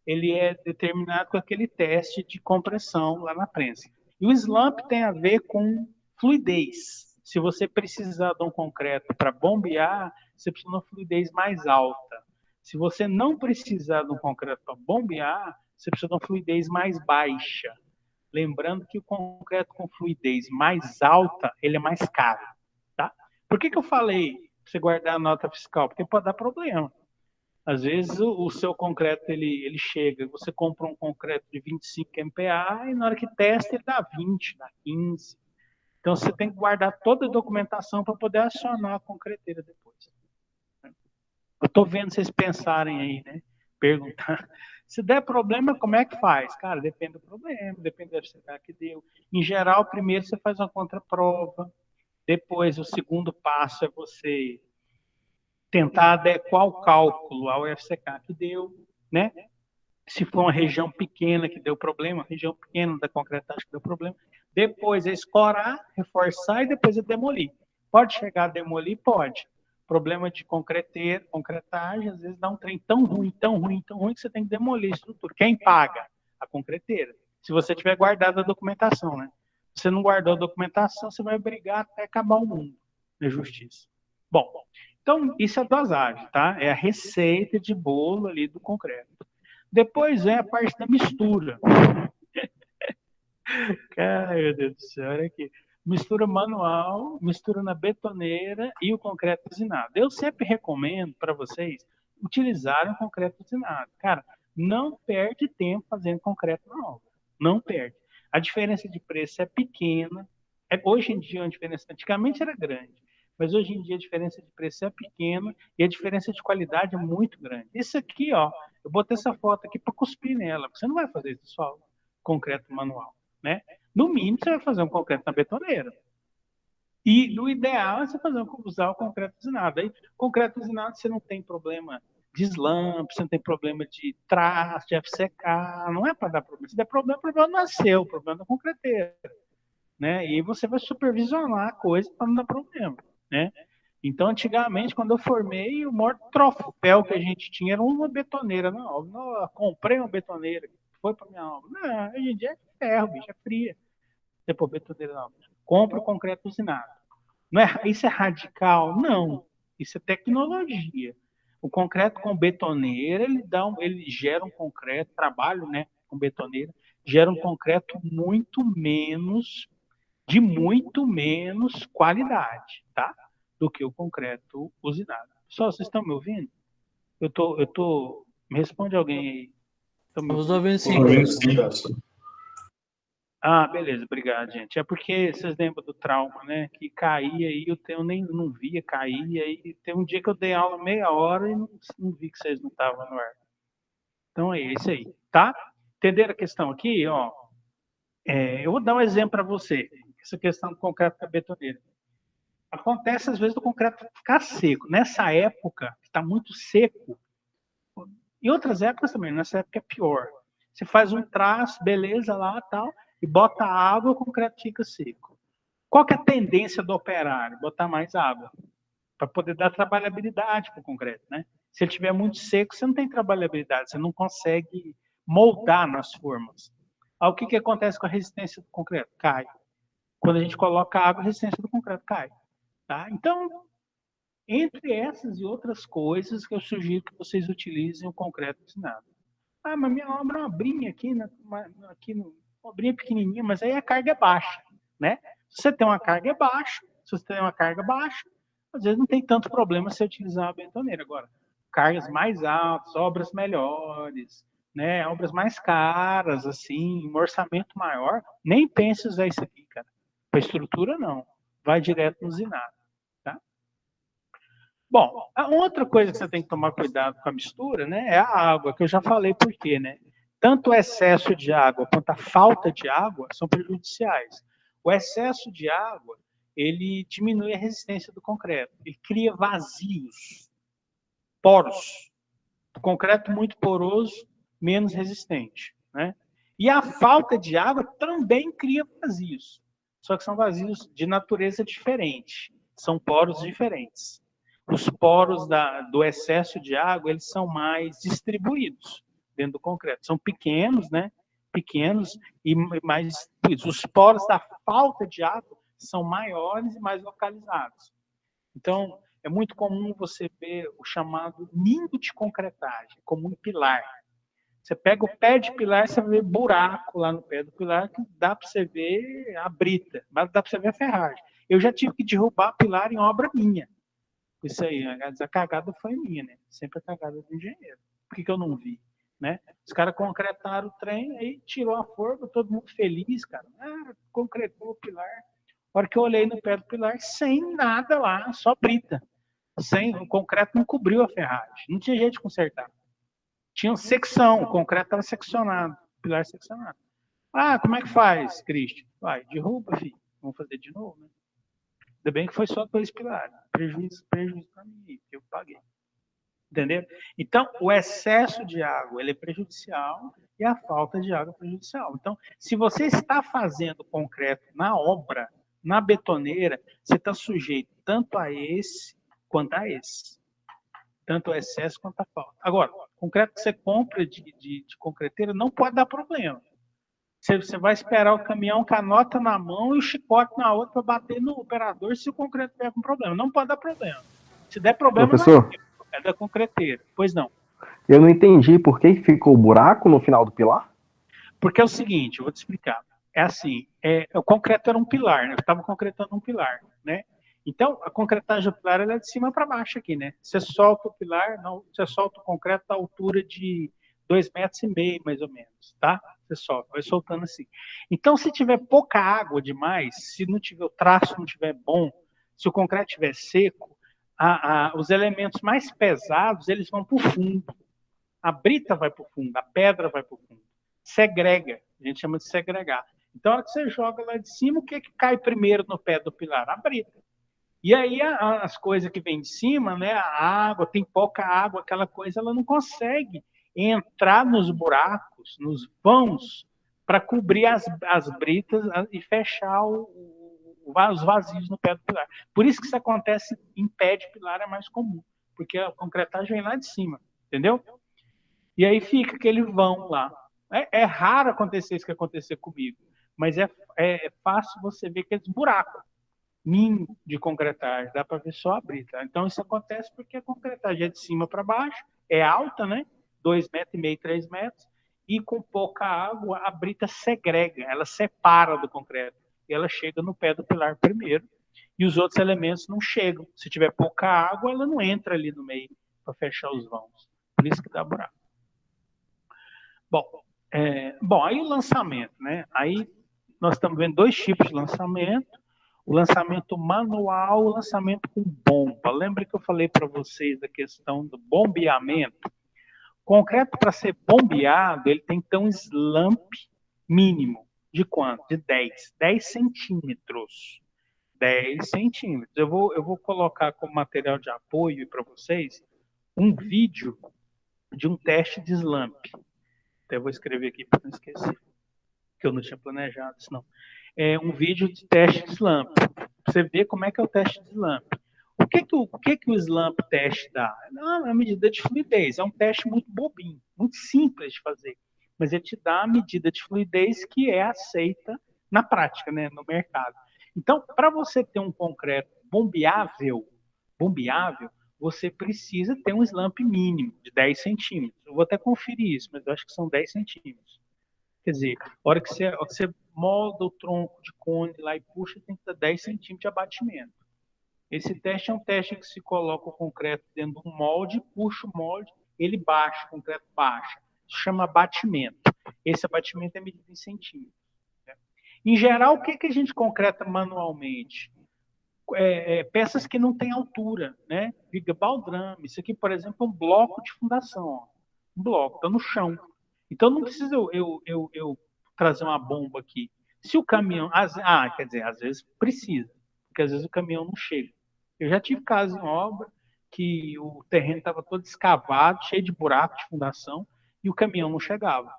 Ele é determinado com aquele teste de compressão lá na prensa. E o slump tem a ver com fluidez. Se você precisar de um concreto para bombear, você precisa de uma fluidez mais alta. Se você não precisar de um concreto para bombear, você precisa de uma fluidez mais baixa. Lembrando que o concreto com fluidez mais alta, ele é mais caro, tá? Por que eu falei pra você guardar a nota fiscal? Porque pode dar problema. Às vezes o seu concreto ele chega, você compra um concreto de 25 MPa e na hora que testa ele dá 20, dá 15. Então você tem que guardar toda a documentação para poder acionar a concreteira depois. Eu estou vendo vocês pensarem aí, né? Perguntar. Se der problema, como é que faz? Cara, depende do problema, depende da FCK que deu. Em geral, primeiro você faz uma contraprova, depois o segundo passo é você tentar adequar o cálculo ao FCK que deu, né? Se for uma região pequena que deu problema, região pequena da concretagem que deu problema, depois é escorar, reforçar e depois é demolir. Pode chegar a demolir? Pode. Problema de concretagem, às vezes dá um trem tão ruim, tão ruim, tão ruim que você tem que demolir a estrutura. Quem paga? A concreteira. Se você tiver guardado a documentação, né? Se você não guardou a documentação, você vai brigar até acabar o mundo na justiça. Bom, então isso é dosagem, tá? É a receita de bolo ali do concreto. Depois vem a parte da mistura. Ai, meu Deus do céu, olha aqui. Mistura manual, mistura na betoneira e o concreto usinado. Eu sempre recomendo para vocês utilizarem o concreto usinado. Cara, não perde tempo fazendo concreto na obra. Não perde. A diferença de preço é pequena. Hoje em dia, a diferença antigamente era grande, mas hoje em dia a diferença de preço é pequena e a diferença de qualidade é muito grande. Isso aqui, ó, eu botei essa foto aqui para cuspir nela. Você não vai fazer isso só concreto manual, né? No mínimo, você vai fazer um concreto na betoneira. E no ideal é você usar o concreto usinado. Aí, concreto usinado, você não tem problema de slump, você não tem problema de traço, de FCK, não é para dar problema. Se der problema, o problema não é seu, o problema é da concreteira, né? E você vai supervisionar a coisa para não dar problema, né? Então, antigamente, quando eu formei, o maior troféu que a gente tinha era uma betoneira na obra. Não, eu comprei uma betoneira, foi para minha obra. Não, hoje em dia é ferro, bicho, é fria. Depois, betoneira não. Compra o concreto usinado. Não é, isso é radical? Não. Isso é tecnologia. O concreto com betoneira, ele gera um concreto, trabalho, né, com betoneira, gera um concreto de muito menos qualidade, tá? Do que o concreto usinado. Só vocês estão me ouvindo? Me responde alguém aí. Estão me Estamos ouvindo? ouvindo sim, Ouvindo professor. sim. Ah, beleza, obrigado, gente. É porque vocês lembram do trauma, né? Que caía e eu nem não via, caía. E tem um dia que eu dei aula meia hora e não vi que vocês não estavam no ar. Então é isso aí, tá? Entenderam a questão aqui? Ó, eu vou dar um exemplo para você. Essa questão do concreto com a betoneira. Acontece às vezes do concreto ficar seco. Nessa época, que está muito seco, em outras épocas também, nessa época é pior. Você faz um traço, beleza lá tal, e bota água, o concreto fica seco. Qual que é a tendência do operário? Botar mais água, para poder dar trabalhabilidade para o concreto, né? Se ele estiver muito seco, você não tem trabalhabilidade, você não consegue moldar nas formas. Aí o que acontece com a resistência do concreto? Cai. Quando a gente coloca água, a resistência do concreto cai. Tá? Então, entre essas e outras coisas que eu sugiro que vocês utilizem o concreto usinado. Ah, mas minha obra é uma obrinha aqui, uma obrinha pequenininha, mas aí a carga é baixa, né? Se você tem uma carga baixa, às vezes não tem tanto problema se utilizar a betoneira. Agora, cargas mais altas, obras melhores, né? Obras mais caras, assim, um orçamento maior, nem pense em usar isso aqui, cara. Para estrutura, não. Vai direto no usinado. Bom, a outra coisa que você tem que tomar cuidado com a mistura, né, é a água, que eu já falei por quê, né? Tanto o excesso de água quanto a falta de água são prejudiciais. O excesso de água, ele diminui a resistência do concreto, ele cria vazios, poros. O concreto muito poroso, menos resistente, né? E a falta de água também cria vazios, só que são vazios de natureza diferente, são poros diferentes. Os poros do excesso de água, eles são mais distribuídos dentro do concreto. São pequenos, né? Pequenos e mais distribuídos. Os poros da falta de água são maiores e mais localizados. Então, é muito comum você ver o chamado ninho de concretagem, como um pilar. Você pega o pé de pilar, você vai ver buraco lá no pé do pilar, que dá para você ver a brita, mas dá para você ver a ferragem. Eu já tive que derrubar pilar em obra minha. Isso aí, a cagada foi minha, né? Sempre a cagada do engenheiro. Por que eu não vi? Né? Os caras concretaram o trem, aí tirou a forma, todo mundo feliz, cara. Concretou o pilar. A hora que eu olhei no pé do pilar, sem nada lá, só brita. O concreto não cobriu a ferragem. Não tinha jeito de consertar. Tinha secção, o concreto estava seccionado, pilar seccionado. Como é que faz, Cristian? Vai, derruba, filho. Vamos fazer de novo, né? Ainda bem que foi só 2 pilares. Prejuízo para mim, que eu paguei. Entendeu? Então, o excesso de água ele é prejudicial e a falta de água é prejudicial. Então, se você está fazendo concreto na obra, na betoneira, você está sujeito tanto a esse quanto a esse. Tanto o excesso quanto a falta. Agora, concreto que você compra de concreteira não pode dar problema. Você vai esperar o caminhão com a nota na mão e o chicote na outra para bater no operador se o concreto tiver com problema. Não pode dar problema. Se der problema, professor, é da concreteira. Pois não. Eu não entendi por que ficou o buraco no final do pilar. Porque é o seguinte, eu vou te explicar. É assim, o concreto era um pilar, né? Eu estava concretando um pilar, né? Então, a concretagem do pilar ela é de cima para baixo aqui, né? Você solta o pilar, você solta o concreto à altura de 2,5 metros, mais ou menos, tá? Você solta, vai soltando assim. Então, se tiver pouca água demais, se não tiver o traço não tiver bom, se o concreto estiver seco, os elementos mais pesados eles vão para o fundo. A brita vai para o fundo, a pedra vai para o fundo. Segrega, a gente chama de segregar. Então, a hora que você joga lá de cima, o que cai primeiro no pé do pilar? A brita. E aí as coisas que vêm de cima, né, a água, tem pouca água, aquela coisa, ela não consegue entrar nos buracos, nos vãos, para cobrir as britas e fechar os vazios no pé do pilar. Por isso que isso acontece em pé de pilar, é mais comum, porque a concretagem vem lá de cima, entendeu? E aí fica aquele vão lá. É raro acontecer isso que aconteceu comigo, mas é fácil você ver aqueles buracos mínimo de concretagem, dá para ver só a brita. Então isso acontece porque a concretagem é de cima para baixo, é alta, né? 2,5 metros, 3 metros, e com pouca água a brita segrega, ela separa do concreto, e ela chega no pé do pilar primeiro, e os outros elementos não chegam. Se tiver pouca água, ela não entra ali no meio para fechar os vãos. Por isso que dá buraco. Bom, aí o lançamento, né? Aí nós estamos vendo 2 tipos de lançamento. O lançamento manual, o lançamento com bomba. Lembra que eu falei para vocês da questão do bombeamento? Concreto, para ser bombeado, ele tem que ter um slump mínimo. De quanto? De 10 centímetros. 10 centímetros. Eu vou colocar como material de apoio para vocês um vídeo de um teste de slump. Até vou escrever aqui para não esquecer, que eu não tinha planejado isso não. É um vídeo de teste de slump. Pra você ver como é que é o teste de slump. O que o slump teste dá? Não, é uma medida de fluidez. É um teste muito bobinho, muito simples de fazer. Mas ele te dá a medida de fluidez que é aceita na prática, né, no mercado. Então, para você ter um concreto bombeável, você precisa ter um slump mínimo de 10 centímetros. Eu vou até conferir isso, mas eu acho que são 10 centímetros. Quer dizer, a hora que você molda o tronco de cone lá e puxa, tem que dar 10 centímetros de abatimento. Esse teste é um teste que se coloca o concreto dentro de um molde, puxa o molde, ele baixa, o concreto baixa. Isso chama abatimento. Esse abatimento é medido em centímetros. Né? Em geral, o que a gente concreta manualmente? Peças que não têm altura, né? Viga baldrame. Isso aqui, por exemplo, é um bloco de fundação. Ó. Um bloco, está no chão. Então não precisa eu trazer uma bomba aqui. Se o caminhão. Quer dizer, às vezes precisa, porque às vezes o caminhão não chega. Eu já tive casos em obra que o terreno estava todo escavado, cheio de buraco de fundação, e o caminhão não chegava.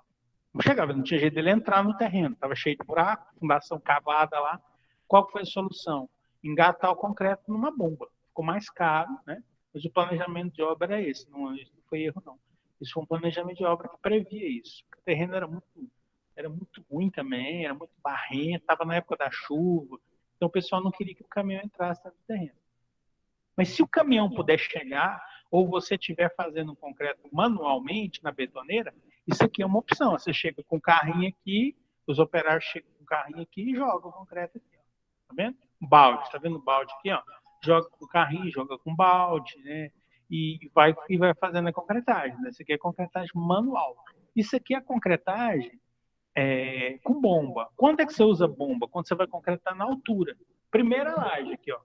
Não chegava, não tinha jeito dele entrar no terreno, estava cheio de buraco, fundação cavada lá. Qual foi a solução? Engatar o concreto numa bomba. Ficou mais caro, né? Mas o planejamento de obra é esse, não foi erro, não. Isso foi um planejamento de obra que previa isso. O terreno era muito ruim também, era muito barrento, estava na época da chuva, então o pessoal não queria que o caminhão entrasse no terreno. Mas se o caminhão puder chegar, ou você estiver fazendo um concreto manualmente na betoneira, isso aqui é uma opção. Você chega com o carrinho aqui, os operários chegam com o carrinho aqui e jogam o concreto aqui. Tá vendo? balde, tá vendo o balde aqui, ó? Joga com o carrinho, joga com balde, né? E vai fazendo a concretagem, né? Isso aqui é concretagem manual. Isso aqui é concretagem com bomba. Quando é que você usa bomba? Quando você vai concretar na altura. Primeira laje aqui, ó.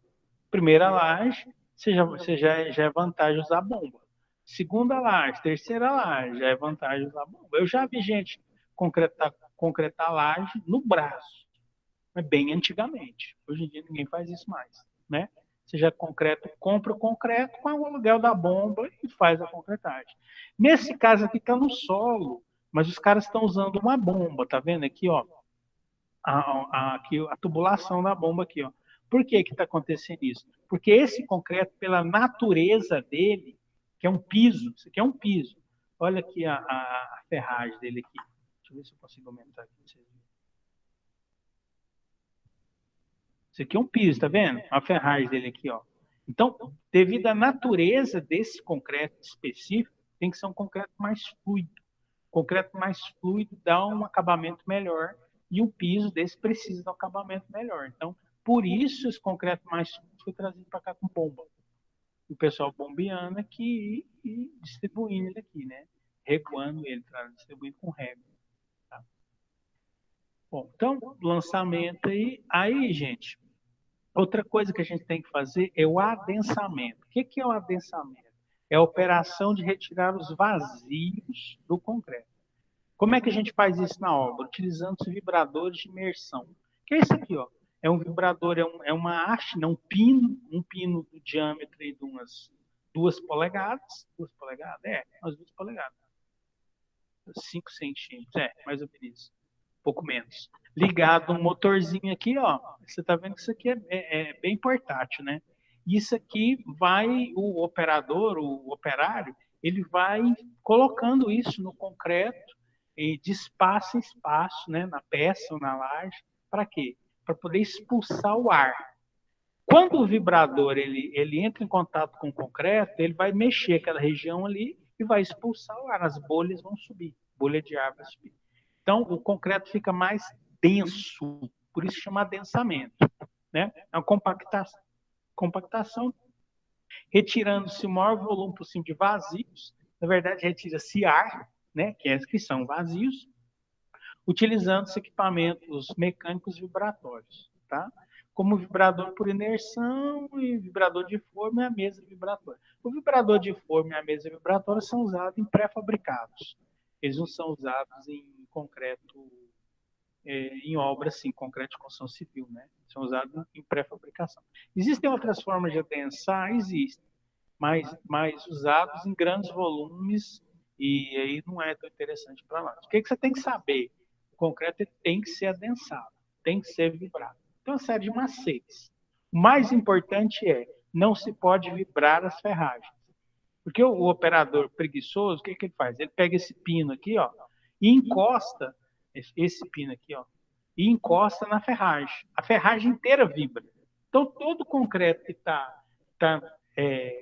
Primeira laje, já é vantagem usar bomba. Segunda laje, terceira laje, já é vantagem usar bomba. Eu já vi gente concretar laje no braço, mas bem antigamente. Hoje em dia ninguém faz isso mais, né? Você já compra o concreto com o aluguel da bomba e faz a concretagem. Nesse caso aqui está no solo, mas os caras estão usando uma bomba, tá vendo aqui, ó? Aqui, a tubulação da bomba aqui, ó. Por que que está acontecendo isso? Porque esse concreto, pela natureza dele, que é um piso, isso aqui é um piso. Olha aqui a ferragem dele aqui. Deixa eu ver se eu consigo aumentar aqui. Isso aqui é um piso, tá vendo? A ferragem dele aqui, ó. Então, devido à natureza desse concreto específico, tem que ser um concreto mais fluido. Concreto mais fluido dá um acabamento melhor e o piso desse precisa de um acabamento melhor. Então, por isso esse concreto mais fluido foi trazido para cá com bomba. O pessoal bombeando aqui e distribuindo ele aqui, né? Reguando ele, distribuindo com régua. Tá? Bom, então, lançamento aí. Aí, gente, outra coisa que a gente tem que fazer é o adensamento. O que é o adensamento? É a operação de retirar os vazios do concreto. Como é que a gente faz isso na obra? Utilizando os vibradores de imersão. Que é isso aqui, ó. É um vibrador, é uma haste, né? Um pino do diâmetro de umas 2 polegadas. 2 polegadas? Umas 2 polegadas. 5 centímetros, mais ou menos isso. Pouco menos. Ligado um motorzinho aqui, ó. Você tá vendo que isso aqui é bem portátil, né? Isso aqui o operador, o operário, ele vai colocando isso no concreto de espaço em espaço, né, na peça ou na laje, para quê? Para poder expulsar o ar. Quando o vibrador ele entra em contato com o concreto, ele vai mexer aquela região ali e vai expulsar o ar, as bolhas vão subir, bolha de ar vai subir. Então, o concreto fica mais denso, por isso chama adensamento, né? É uma compactação retirando-se o maior volume possível de vazios, na verdade retira-se ar, né, que são vazios, utilizando-se equipamentos mecânicos vibratórios, tá? Como vibrador por imersão e vibrador de forma e a mesa vibratória. O vibrador de forma e a mesa vibratória são usados em pré-fabricados. Eles não são usados em concreto, em obras, assim, concreto de construção civil, né? São usados em pré-fabricação. Existem outras formas de adensar? Existem, mas usados em grandes volumes e aí não é tão interessante para nós. O que você tem que saber? O concreto tem que ser adensado, tem que ser vibrado. Então, uma série de macetes. O mais importante não se pode vibrar as ferragens. Porque o operador preguiçoso, o que ele faz? Ele pega esse pino aqui, ó, e encosta, esse pino aqui, ó, e encosta na ferragem. A ferragem inteira vibra. Então, todo o concreto que tá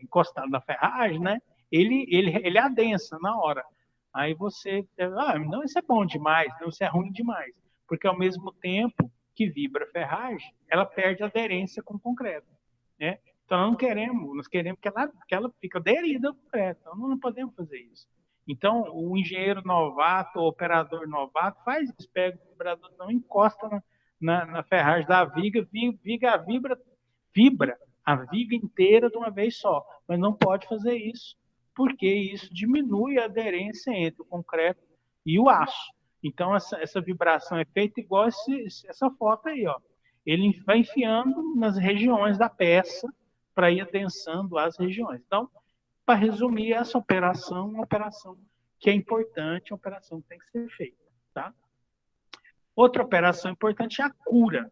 encostado na ferragem, né, ele adensa na hora. Aí você, não, isso é bom demais, não, isso é ruim demais. Porque ao mesmo tempo que vibra a ferragem, ela perde aderência com o concreto, né? Então, nós queremos que ela fique aderida ao concreto. Então, não podemos fazer isso. Então, o engenheiro novato, o operador novato, faz isso, pega o vibrador, não encosta na ferragem da viga, vibra a viga inteira de uma vez só. Mas não pode fazer isso, porque isso diminui a aderência entre o concreto e o aço. Então, essa vibração é feita igual essa foto aí, ó. Ele vai enfiando nas regiões da peça para ir adensando as regiões. Então, para resumir, essa operação é uma operação que é importante, uma operação que tem que ser feita. Tá? Outra operação importante é a cura.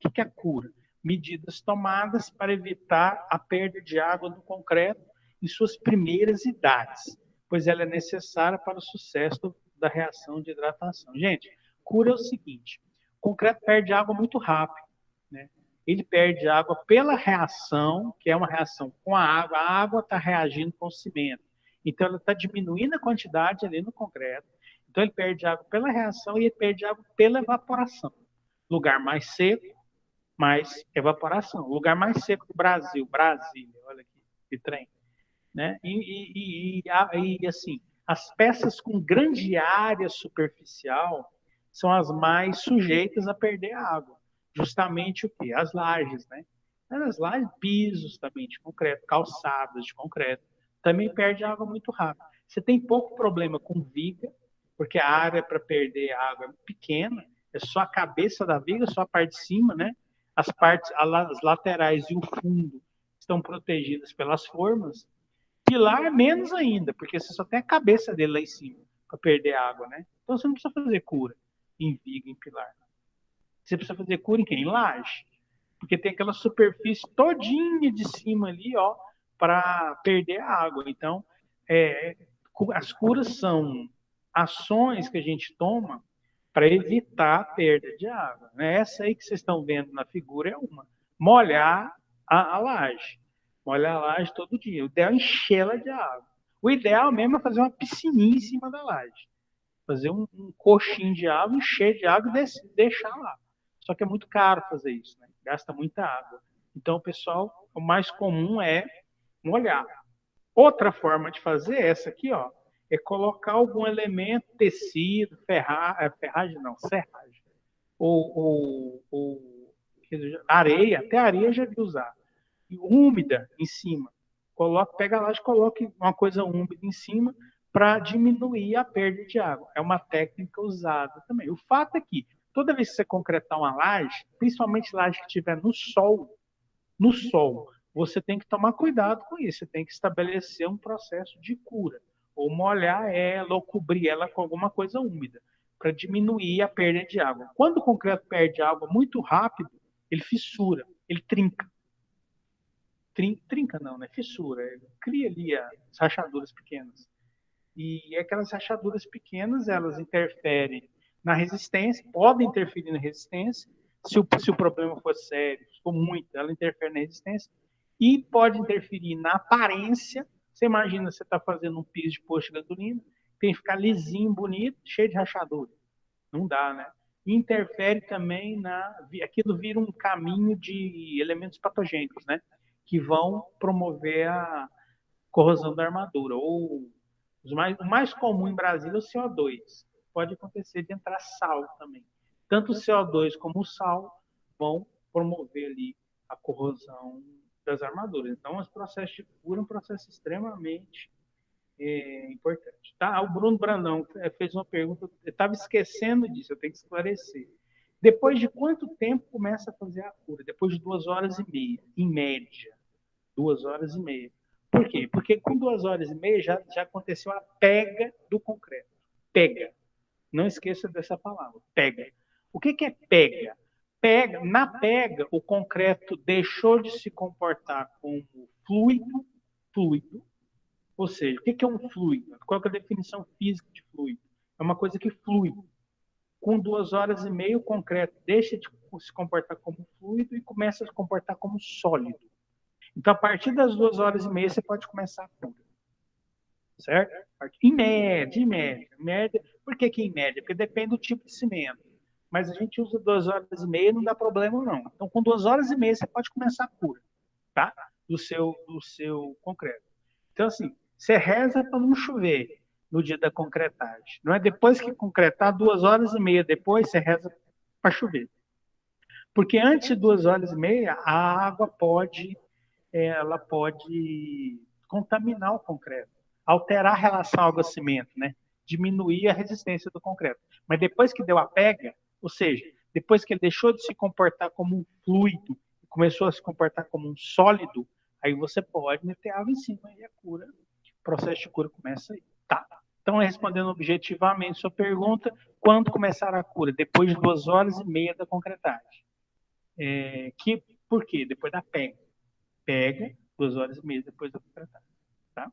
O que é a cura? Medidas tomadas para evitar a perda de água do concreto em suas primeiras idades, pois ela é necessária para o sucesso da reação de hidratação. Gente, cura é o seguinte: o concreto perde água muito rápido, né? Ele perde água pela reação, que é uma reação com a água está reagindo com o cimento. Então, ela está diminuindo a quantidade ali no concreto. Então, ele perde água pela reação e ele perde água pela evaporação. Lugar mais seco, mais evaporação. O lugar mais seco do Brasil, Brasília, olha aqui, que trem, né? E assim, as peças com grande área superficial são as mais sujeitas a perder água. Justamente o quê? As lajes, né? As lajes, pisos também de concreto, calçadas de concreto, também perde água muito rápido. Você tem pouco problema com viga, porque a área para perder água é pequena, é só a cabeça da viga, só a parte de cima, né? As laterais e o fundo estão protegidas pelas formas. Pilar menos ainda, porque você só tem a cabeça dele lá em cima para perder água, né? Então você não precisa fazer cura em viga, em pilar. Você precisa fazer cura em quem? Em laje. Porque tem aquela superfície todinha de cima ali, ó, para perder a água. Então, é, as curas são ações que a gente toma para evitar a perda de água. Né? Essa aí que vocês estão vendo na figura é uma. Molhar a laje. Molhar a laje todo dia. O ideal é enchê-la de água. O ideal mesmo é fazer uma piscininha em cima da laje. Fazer um coxinho de água, encher de água e deixar lá. Só que é muito caro fazer isso, né? Gasta muita água. Então, o pessoal, o mais comum é molhar. Outra forma de fazer é essa aqui, ó, é colocar algum elemento, tecido, ferragem não, serragem, ou areia, até areia eu já vi usar, e úmida em cima. Pega lá e coloque uma coisa úmida em cima para diminuir a perda de água. É uma técnica usada também. O fato é que toda vez que você concretar uma laje, principalmente laje que estiver no sol, você tem que tomar cuidado com isso. Você tem que estabelecer um processo de cura, ou molhar ela, ou cobrir ela com alguma coisa úmida, para diminuir a perda de água. Quando o concreto perde água muito rápido, ele fissura, ele trinca. Trinca não, né? Fissura. Ele cria ali as rachaduras pequenas. E aquelas rachaduras pequenas, elas interferem na resistência, podem interferir na resistência, se o problema for sério, se for muito, ela interfere na resistência, e pode interferir na aparência. Você imagina, você está fazendo um piso de posto de gasolina, tem que ficar lisinho, bonito, cheio de rachadura. Não dá, né? Interfere também aquilo vira um caminho de elementos patogênicos, né? Que vão promover a corrosão da armadura, ou o mais comum em Brasília é o CO2. Pode acontecer de entrar sal também. Tanto o CO2 como o sal vão promover ali a corrosão das armaduras. Então, esse processo de cura é um processo extremamente importante. Tá? O Bruno Brandão fez uma pergunta, eu estava esquecendo disso, eu tenho que esclarecer. Depois de quanto tempo começa a fazer a cura? Depois de 2 horas e meia, em média. 2 horas e meia. Por quê? Porque com 2 horas e meia já aconteceu a pega do concreto. Pega. Não esqueça dessa palavra. Pega. O que é pega? Na pega, o concreto deixou de se comportar como fluido. Ou seja, o que é um fluido? Qual é a definição física de fluido? É uma coisa que flui. Com 2 horas e meia, o concreto deixa de se comportar como fluido e começa a se comportar como sólido. Então, a partir das 2 horas e meia, você pode começar a cura. Certo? Em média. Por que em média? Porque depende do tipo de cimento. Mas a gente usa 2 horas e meia, não dá problema não. Então, com 2 horas e meia, você pode começar a cura, tá? Do seu concreto. Então, assim, você reza para não chover no dia da concretagem. Não é depois que concretar, 2 horas e meia depois, você reza para chover. Porque antes de 2 horas e meia, a água ela pode contaminar o concreto, alterar a relação água-cimento, né? Diminuir a resistência do concreto. Mas depois que deu a pega, ou seja, depois que ele deixou de se comportar como um fluido e começou a se comportar como um sólido, aí você pode meter água em cima e a cura, o processo de cura começa aí. Tá. Então, respondendo objetivamente sua pergunta, quando começar a cura? Depois de 2 horas e meia da concretagem. Por quê? Depois da pega. Pega 2 horas e meia depois da concretagem. Tá?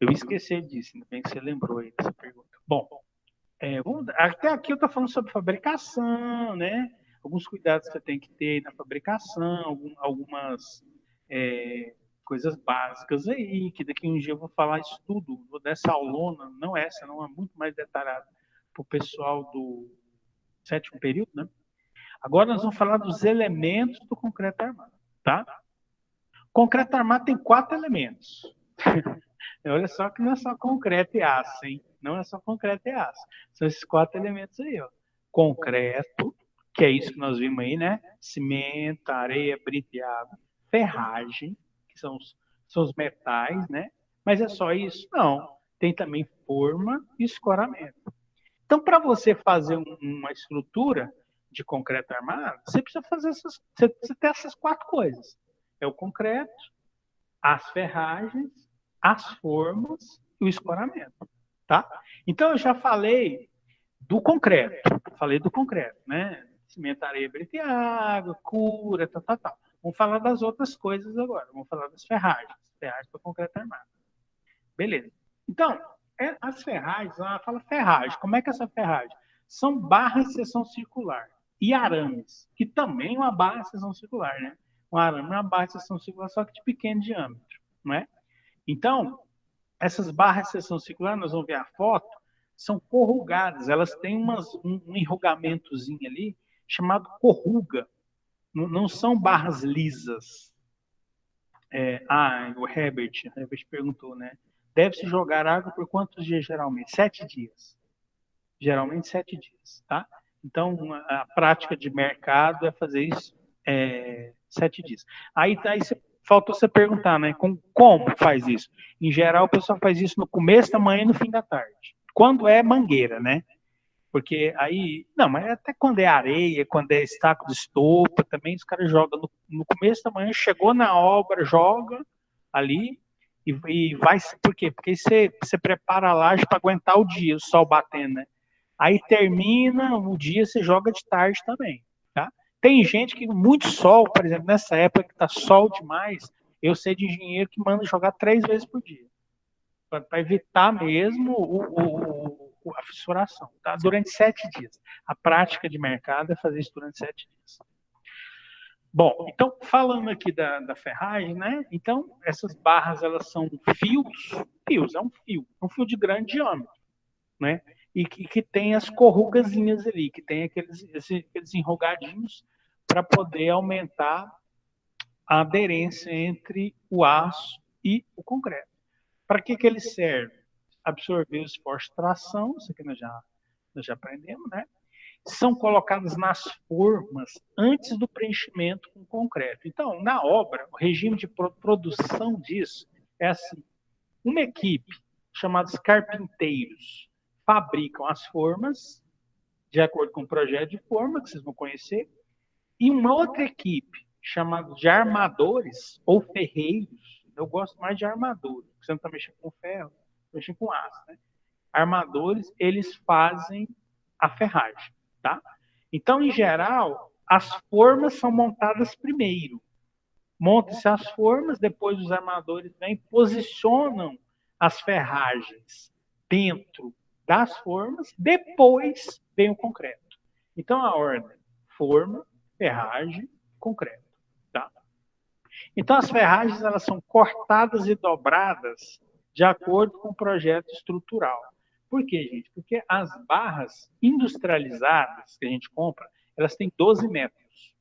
Eu esqueci disso, ainda bem que você lembrou aí dessa pergunta. Bom, até aqui eu estou falando sobre fabricação, né? Alguns cuidados que você tem que ter na fabricação, algumas coisas básicas aí, que daqui a um dia eu vou falar isso tudo, vou dar essa aulona, não é muito mais detalhado para o pessoal do 7º período, né? Agora nós vamos falar dos elementos do concreto armado, tá? Concreto armado tem 4 elementos. Olha só que não é só concreto e aço, hein? Não é só concreto e aço. São esses 4 elementos aí, ó. Concreto, que é isso que nós vimos aí, né? Cimento, areia, brita e água. Ferragem, que são os metais, né? Mas é só isso? Não. Tem também forma e escoramento. Então, para você fazer uma estrutura de concreto armado, você precisa fazer você precisa ter essas 4 coisas. É o concreto, as ferragens, as formas e o escoramento, tá? Então, eu já falei do concreto, né? Cimento, areia, brita e água, cura, tal. Vamos falar das outras coisas agora. Vamos falar das ferragens para concreto armado. Beleza. Então, as ferragens, ela fala ferragem. Como é que é essa ferragem? São barras de seção circular e arames, que também é uma barra de seção circular, né? Um arame é uma barra de seção circular, só que de pequeno diâmetro, não é? Então, essas barras de seção circular, nós vamos ver a foto, são corrugadas. Elas têm um enrugamentozinho ali chamado corruga. Não são barras lisas. O Herbert perguntou, né? Deve-se jogar água por quantos dias geralmente? 7 dias. Geralmente 7 dias, tá? Então, a prática de mercado é fazer isso 7 dias. Aí faltou você perguntar, né? Como faz isso? Em geral, o pessoal faz isso no começo da manhã e no fim da tarde. Quando é mangueira, né? Porque aí, não, mas até quando é areia, quando é estaco de estopa, também os caras jogam no começo da manhã, chegou na obra, joga ali e vai. Por quê? Porque você prepara a laje para aguentar o dia, o sol batendo, né? Aí termina o dia, você joga de tarde também, tá? Tem gente que, muito sol, por exemplo, nessa época que tá sol demais, eu sei de engenheiro que manda jogar 3 vezes por dia, para evitar mesmo a fissuração, tá? Durante 7 dias. A prática de mercado é fazer isso durante 7 dias. Bom, então, falando aqui da ferragem, né? Então, essas barras, elas são fios, é um fio de grande diâmetro, né? E que tem as corrugazinhas ali, que tem aqueles enrugadinhos para poder aumentar a aderência entre o aço e o concreto. Para que ele serve? Absorver o esforço de tração, isso aqui nós já aprendemos, né? São colocadas nas formas antes do preenchimento com concreto. Então, na obra, o regime de produção disso é assim: uma equipe chamada carpinteiros fabricam as formas de acordo com o projeto de forma que vocês vão conhecer, e uma outra equipe chamada de armadores ou ferreiros. Eu gosto mais de armadores, porque você não está mexendo com ferro, mexendo com aço, né? Armadores, eles fazem a ferragem, tá? Então, em geral, as formas são montadas primeiro. Montam-se as formas, depois os armadores vêm, posicionam as ferragens dentro das formas, depois vem o concreto. Então, a ordem: forma, ferragem, concreto, tá? Então, as ferragens, elas são cortadas e dobradas de acordo com o projeto estrutural. Por quê, gente? Porque as barras industrializadas que a gente compra, elas têm 12 metros.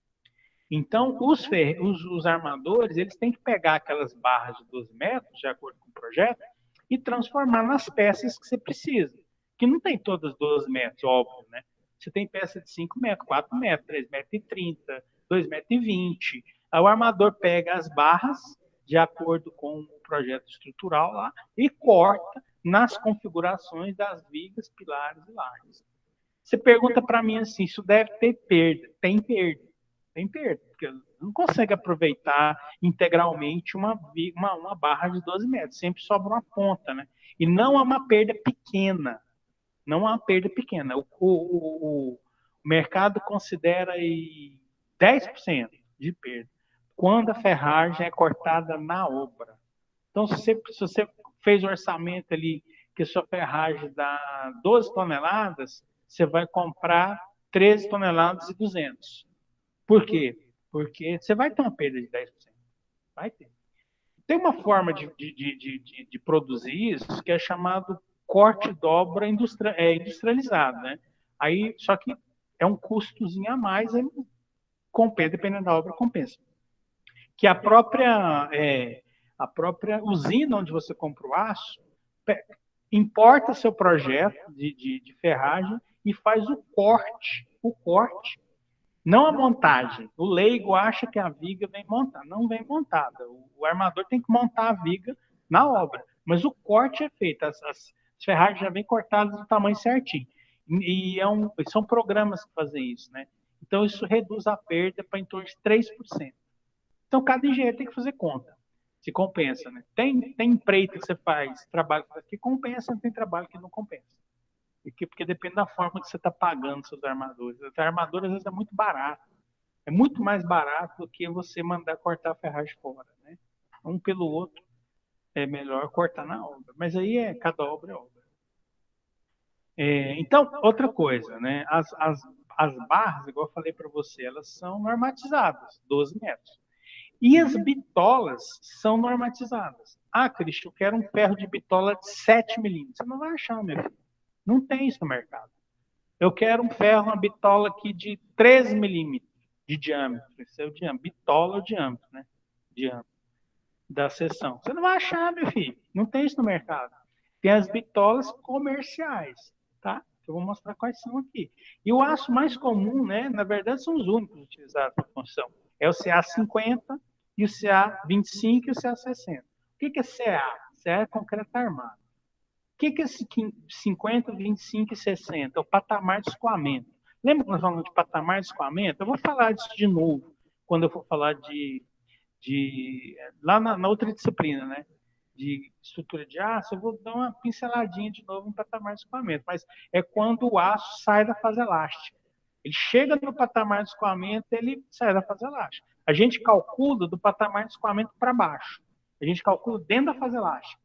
Então, os armadores, eles têm que pegar aquelas barras de 12 metros, de acordo com o projeto, e transformar nas peças que você precisa. Que não tem todas 12 metros, óbvio, né? Você tem peça de 5 metros, 4 metros, 3 metros e 30, 2 metros e 20. Aí o armador pega as barras, de acordo com o projeto estrutural lá, e corta nas configurações das vigas, pilares e lajes. Você pergunta para mim assim, isso deve ter perda. Tem perda. Tem perda, porque não consegue aproveitar integralmente uma barra de 12 metros. Sempre sobra uma ponta, né? E não é uma perda pequena. Não é uma perda pequena. O mercado considera aí 10% de perda quando a ferragem é cortada na obra. Então, se você fez o orçamento ali que a sua ferragem dá 12 toneladas, você vai comprar 13 toneladas e 200. Por quê? Porque você vai ter uma perda de 10%. Vai ter. Tem uma forma de produzir isso que é chamado corte-dobra industrializado, né? Aí, só que é um custozinho a mais, dependendo da obra, compensa. Que a própria usina onde você compra o aço importa seu projeto de ferragem e faz o corte, não a montagem. O leigo acha que a viga vem montada. Não vem montada. O armador tem que montar a viga na obra. Mas o corte é feito. As ferragens já vêm cortadas do tamanho certinho. E são programas que fazem isso, né? Então, isso reduz a perda para em torno de 3%. Então, cada engenheiro tem que fazer conta. Se compensa, né? Tem empreita que você faz, trabalho que compensa, tem trabalho que não compensa. Porque depende da forma que você está pagando seus armadores. As armaduras, às vezes, é muito barato. É muito mais barato do que você mandar cortar a ferragem fora, né? Um pelo outro, é melhor cortar na obra. Mas aí cada obra é obra. Então, outra coisa, né? As barras, igual eu falei para você, elas são normatizadas, 12 metros. E as bitolas são normatizadas. Ah, Cristian, eu quero um ferro de bitola de 7 milímetros. Você não vai achar, meu filho. Não tem isso no mercado. Eu quero um ferro, uma bitola aqui de 13 milímetros de diâmetro. Esse é o diâmetro. Bitola é o diâmetro, né? Diâmetro da seção. Você não vai achar, meu filho. Não tem isso no mercado. Tem as bitolas comerciais, tá? Eu vou mostrar quais são aqui. E o aço mais comum, né? Na verdade, são os únicos utilizados para função. É o CA50 e o CA25 e o CA60. O que é CA? CA é concreto armado. O que é esse 50, 25 e 60? É o patamar de escoamento. Lembra que nós falamos de patamar de escoamento? Eu vou falar disso de novo, quando eu for falar lá na outra disciplina, né? De estrutura de aço, eu vou dar uma pinceladinha de novo em patamar de escoamento. Mas é quando o aço sai da fase elástica. Ele chega no patamar de escoamento, ele sai da fase elástica. A gente calcula do patamar de escoamento para baixo. A gente calcula dentro da fase elástica.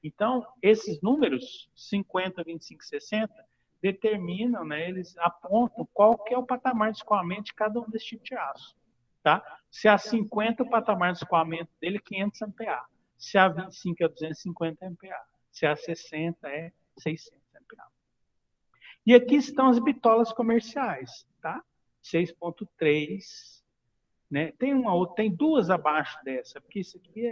Então, esses números, 50, 25, 60, determinam, né, eles apontam qual que é o patamar de escoamento de cada um desses tipos de aço. Tá? Se a 50, o patamar de escoamento dele é 500 MPa. Se a 25 é 250 MPa. Se a 60 é 600 MPa. E aqui estão as bitolas comerciais, tá? 6.3, né? Tem duas abaixo dessa, porque isso aqui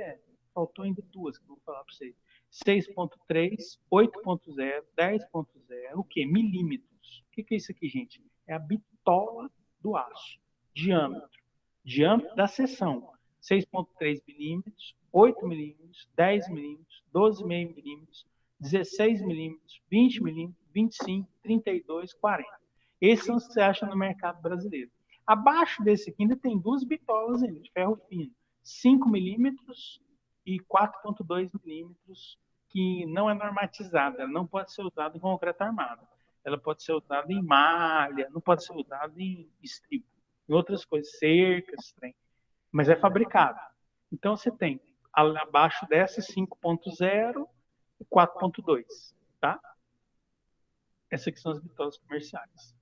faltou ainda duas que eu vou falar para vocês. 6.3, 8.0, 10.0, o que? Milímetros. O que é isso aqui, gente? É a bitola do aço. Diâmetro. Diâmetro da seção. 6.3 milímetros, 8 milímetros, 10 milímetros, 12,5 milímetros, 16 milímetros, 20 milímetros, 25, 32, 40. Esses são os que você acha no mercado brasileiro. Abaixo desse aqui ainda tem duas bitolas ainda, de ferro fino. 5 milímetros e 4,2 milímetros, que não é normatizada. Ela não pode ser usada em concreto armado. Ela pode ser usada em malha, não pode ser usada em estribo. Em outras coisas, cercas, trem. Mas é fabricada. Então, você tem abaixo dessa 5.0 e 4.2, tá? Essas aqui são as bitolas comerciais.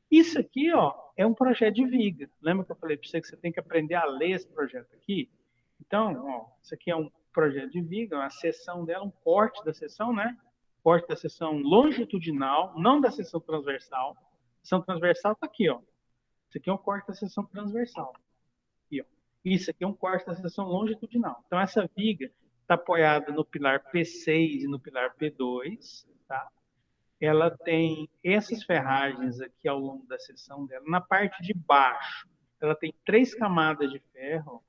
Isso aqui, ó, é um projeto de viga. Lembra que eu falei para você que você tem que aprender a ler esse projeto aqui? Então, ó, isso aqui é um projeto de viga, uma seção dela, um corte da seção, né? Corte da seção longitudinal, não da seção transversal. A seção transversal está aqui, ó. Isso aqui é um corte da seção transversal. Aqui, ó. Isso aqui é um corte da seção longitudinal. Então, essa viga está apoiada no pilar P6 e no pilar P2, tá? Ela tem essas ferragens aqui ao longo da seção dela. Na parte de baixo, ela tem 3 camadas de ferro,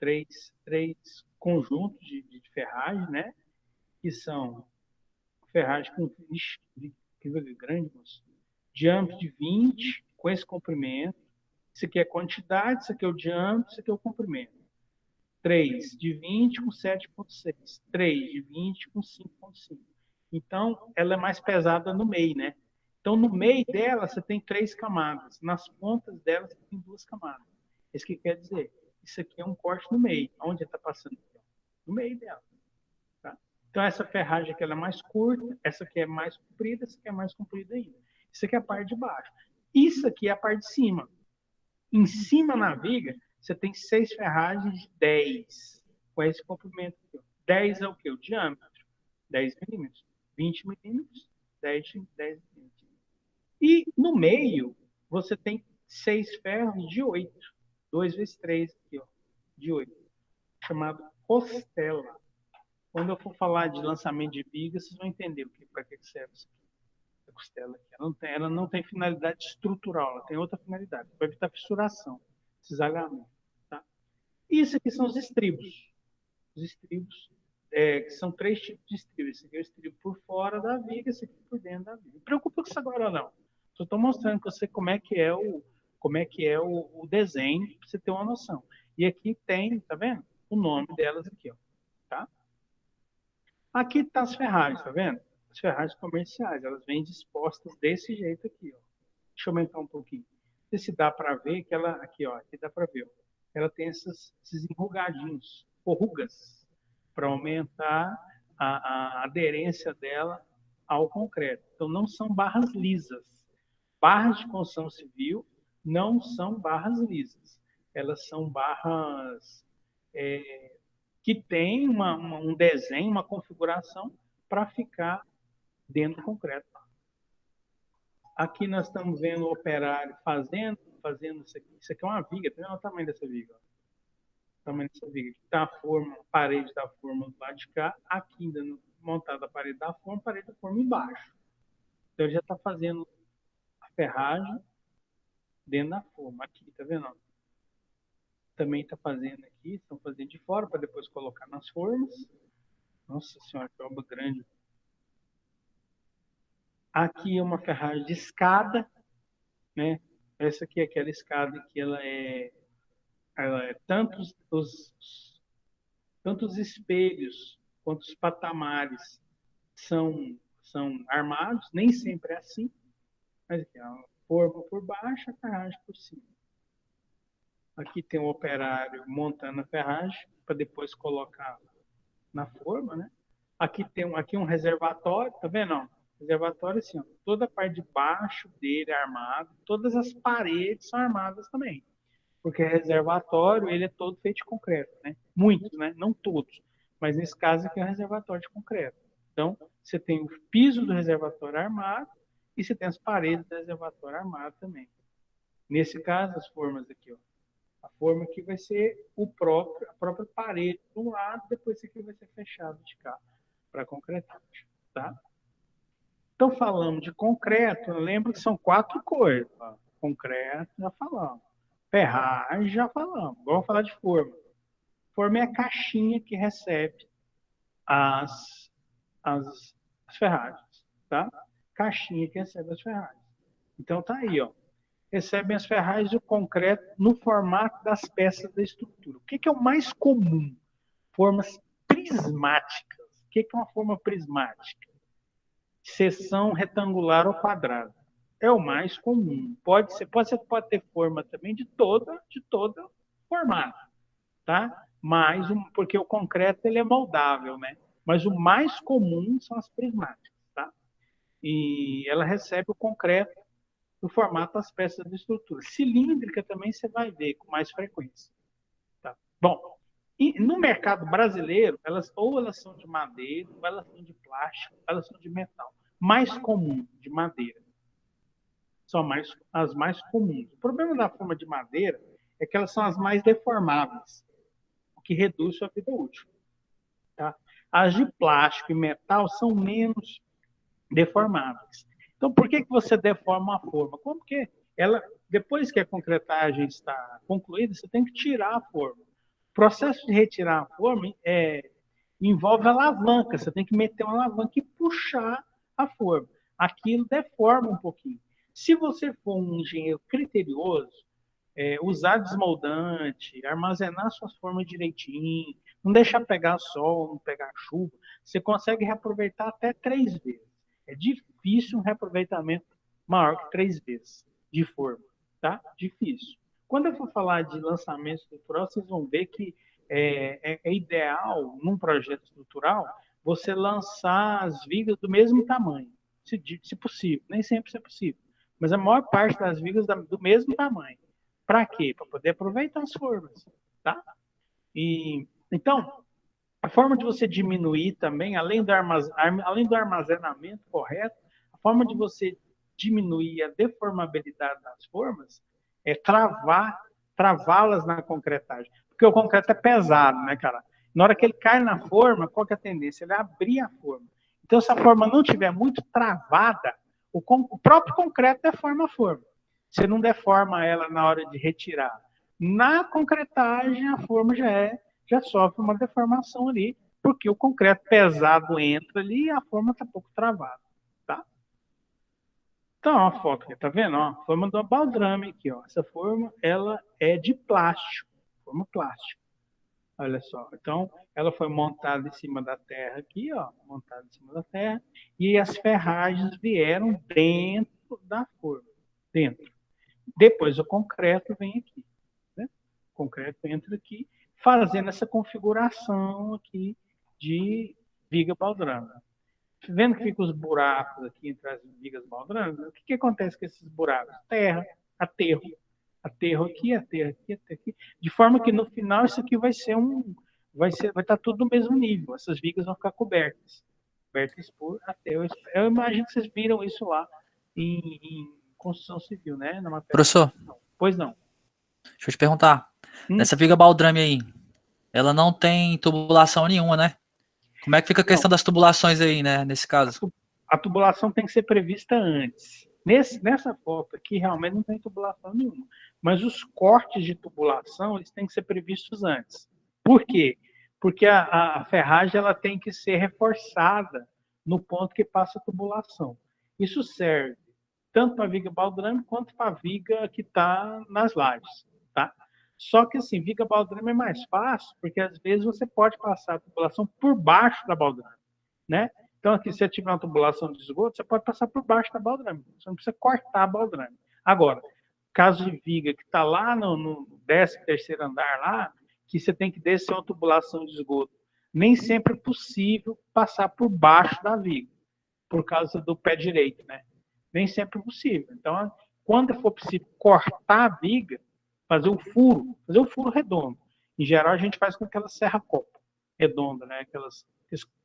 três conjuntos de ferragem, né? Que são ferragem com que grande, moço. Diâmetro de 20, com esse comprimento. Isso aqui é a quantidade, isso aqui é o diâmetro, isso aqui é o comprimento. 3 de 20 com 7,6. 3 de 20 com 5,5. Então, ela é mais pesada no meio, né? Então, no meio dela, você tem 3 camadas. Nas pontas dela, você tem 2 camadas. Isso que quer dizer? Isso aqui é um corte no meio. Onde está passando? No meio dela. Tá? Então, essa ferragem aqui ela é mais curta, essa aqui é mais comprida, essa aqui é mais comprida ainda. Isso aqui é a parte de baixo. Isso aqui é a parte de cima. Em cima na viga, você tem 6 ferragens de 10. Com esse comprimento aqui. 10 é o quê? O diâmetro. 10 milímetros. 20 milímetros, 10 milímetros. E no meio, você tem 6 ferros de 8. 2 vezes 3 aqui, ó, de 8. Chamado costela. Quando eu for falar de lançamento de viga, vocês vão entender para que serve isso aqui. A costela aqui. Ela não tem finalidade estrutural, ela tem outra finalidade. Para evitar fissuração, cisalhamento. Tá? E isso aqui são os estribos. Os estribos, que são 3 tipos de estribo. Esse aqui é o estribo por fora da viga, esse aqui por dentro da viga. Não preocupa com isso agora, não. Só estou mostrando para você como é que é o desenho, para você ter uma noção. E aqui tem, tá vendo? O nome delas aqui, ó. Tá? Aqui tá as ferragens, tá vendo? As ferragens comerciais, elas vêm dispostas desse jeito aqui, ó. Deixa eu aumentar um pouquinho. Não sei se dá para ver que ela, aqui, ó, aqui dá para ver, ó. Ela tem esses enrugadinhos, rugas, para aumentar a aderência dela ao concreto. Então, não são barras lisas. Barras de construção civil não são barras lisas. Elas são barras que têm um desenho, uma configuração para ficar dentro do concreto. Aqui nós estamos vendo o operário fazendo isso aqui. Isso aqui é uma viga, tá vendo o tamanho dessa viga? O tamanho dessa viga. Aqui está a forma, a parede da forma do lado de cá. Aqui ainda montada a parede da forma embaixo. Então ele já está fazendo a ferragem dentro da forma. Aqui, tá vendo? Também está fazendo aqui, estão fazendo de fora para depois colocar nas formas. Nossa senhora, que obra grande. Aqui é uma ferragem de escada, né? Essa aqui é aquela escada que ela é tanto os espelhos quanto os patamares são armados, nem sempre é assim, mas aqui, a forma por baixo, a ferragem por cima. Aqui tem o operário montando a ferragem para depois colocar na forma, né? Aqui tem um reservatório, tá vendo? Ó? Reservatório assim, ó, toda a parte de baixo dele é armado, todas as paredes são armadas também. Porque reservatório, ele é todo feito de concreto, né? Muitos, né? Não todos. Mas nesse caso aqui é um reservatório de concreto. Então, você tem o piso do reservatório armado e você tem as paredes do reservatório armado também. Nesse caso, as formas aqui, ó. A forma aqui vai ser a própria parede de um lado, depois isso aqui vai ser fechado de cá para concretagem, tá? Então, falando de concreto, lembra que são 4 coisas. Ó. Concreto, já falamos. Ferragem, já falamos. Agora vamos falar de forma. Forma é a caixinha que recebe as ferragens, tá? Caixinha que recebe as ferragens. Então, tá aí, ó. Recebem as ferragens e o concreto no formato das peças da estrutura. O que é o mais comum? Formas prismáticas. O que é uma forma prismática? Seção retangular ou quadrada. É o mais pode ter forma também de todo formato, tá? Mas porque o concreto ele é moldável, né? Mas o mais comum são as prismáticas, tá? E ela recebe o concreto no formato das peças da estrutura. Cilíndrica também você vai ver com mais frequência, tá? Bom, e no mercado brasileiro, elas são de madeira, ou elas são de plástico, ou elas são de metal. Mais comum de madeira. São as mais comuns. O problema da forma de madeira é que elas são as mais deformáveis, o que reduz sua vida útil. Tá? As de plástico e metal são menos deformáveis. Então, por que você deforma a forma? Porque depois que a concretagem está concluída, você tem que tirar a forma. O processo de retirar a forma envolve alavanca. Você tem que meter uma alavanca e puxar a forma. Aquilo deforma um pouquinho. Se você for um engenheiro criterioso, usar desmoldante, armazenar suas formas direitinho, não deixar pegar sol, não pegar chuva, você consegue reaproveitar até 3 vezes. É difícil um reaproveitamento maior que 3 vezes de forma, tá? Difícil. Quando eu for falar de lançamento estrutural, vocês vão ver que é ideal, num projeto estrutural, você lançar as vigas do mesmo tamanho, se possível. Nem sempre isso é possível. Mas a maior parte das vigas do mesmo tamanho. Para quê? Para poder aproveitar as formas, tá? Então, a forma de você diminuir também, além do armazenamento correto, a forma de você diminuir a deformabilidade das formas travá-las na concretagem. Porque o concreto é pesado, né, cara? Na hora que ele cai na forma, qual que é a tendência? Ele abrir a forma. Então, se a forma não estiver muito travada, o próprio concreto deforma a forma. Você não deforma ela na hora de retirar. Na concretagem, a forma já sofre uma deformação ali, porque o concreto pesado entra ali e a forma está um pouco travada. Tá? Então, ó, a foto aqui, tá vendo? Ó, a forma do baldrame aqui, ó. Essa forma, ela é de plástico, forma plástica. Olha só. Então, ela foi montada em cima da terra aqui, ó, montada em cima da terra, e as ferragens vieram dentro da forma, dentro. Depois o concreto vem aqui, né? O concreto entra aqui, fazendo essa configuração aqui de viga baldrama. Vendo que ficam os buracos aqui entre as vigas baldramas, o que acontece com esses buracos? Terra, aterro. Aterro aqui, aterro aqui, aterro aqui. De forma que no final isso aqui vai estar tudo no mesmo nível. Essas vigas vão ficar cobertas por aterro. Eu imagino que vocês viram isso lá em construção civil, né? Na matéria. Professor, Pois não. deixa eu te perguntar. Nessa viga baldrame aí, ela não tem tubulação nenhuma, né? Como é que fica a questão das tubulações aí, né, nesse caso? A tubulação tem que ser prevista antes. Nessa foto aqui, realmente não tem tubulação nenhuma. Mas os cortes de tubulação, eles têm que ser previstos antes. Por quê? Porque a ferragem ela tem que ser reforçada no ponto que passa a tubulação. Isso serve tanto para a viga baldrame quanto para a viga que está nas lajes. Tá? Só que assim, viga baldrame é mais fácil, porque às vezes você pode passar a tubulação por baixo da baldrame, né? Então aqui, se você tiver uma tubulação de esgoto, você pode passar por baixo da baldrame. Você não precisa cortar a baldrame. Agora, caso de viga que está lá no 13º andar lá, que você tem que descer uma tubulação de esgoto, nem sempre é possível passar por baixo da viga, por causa do pé direito, né? Nem sempre é possível. Então, quando for possível cortar a viga, fazer um furo redondo. Em geral, a gente faz com aquela serra-copo redonda, né? Aqueles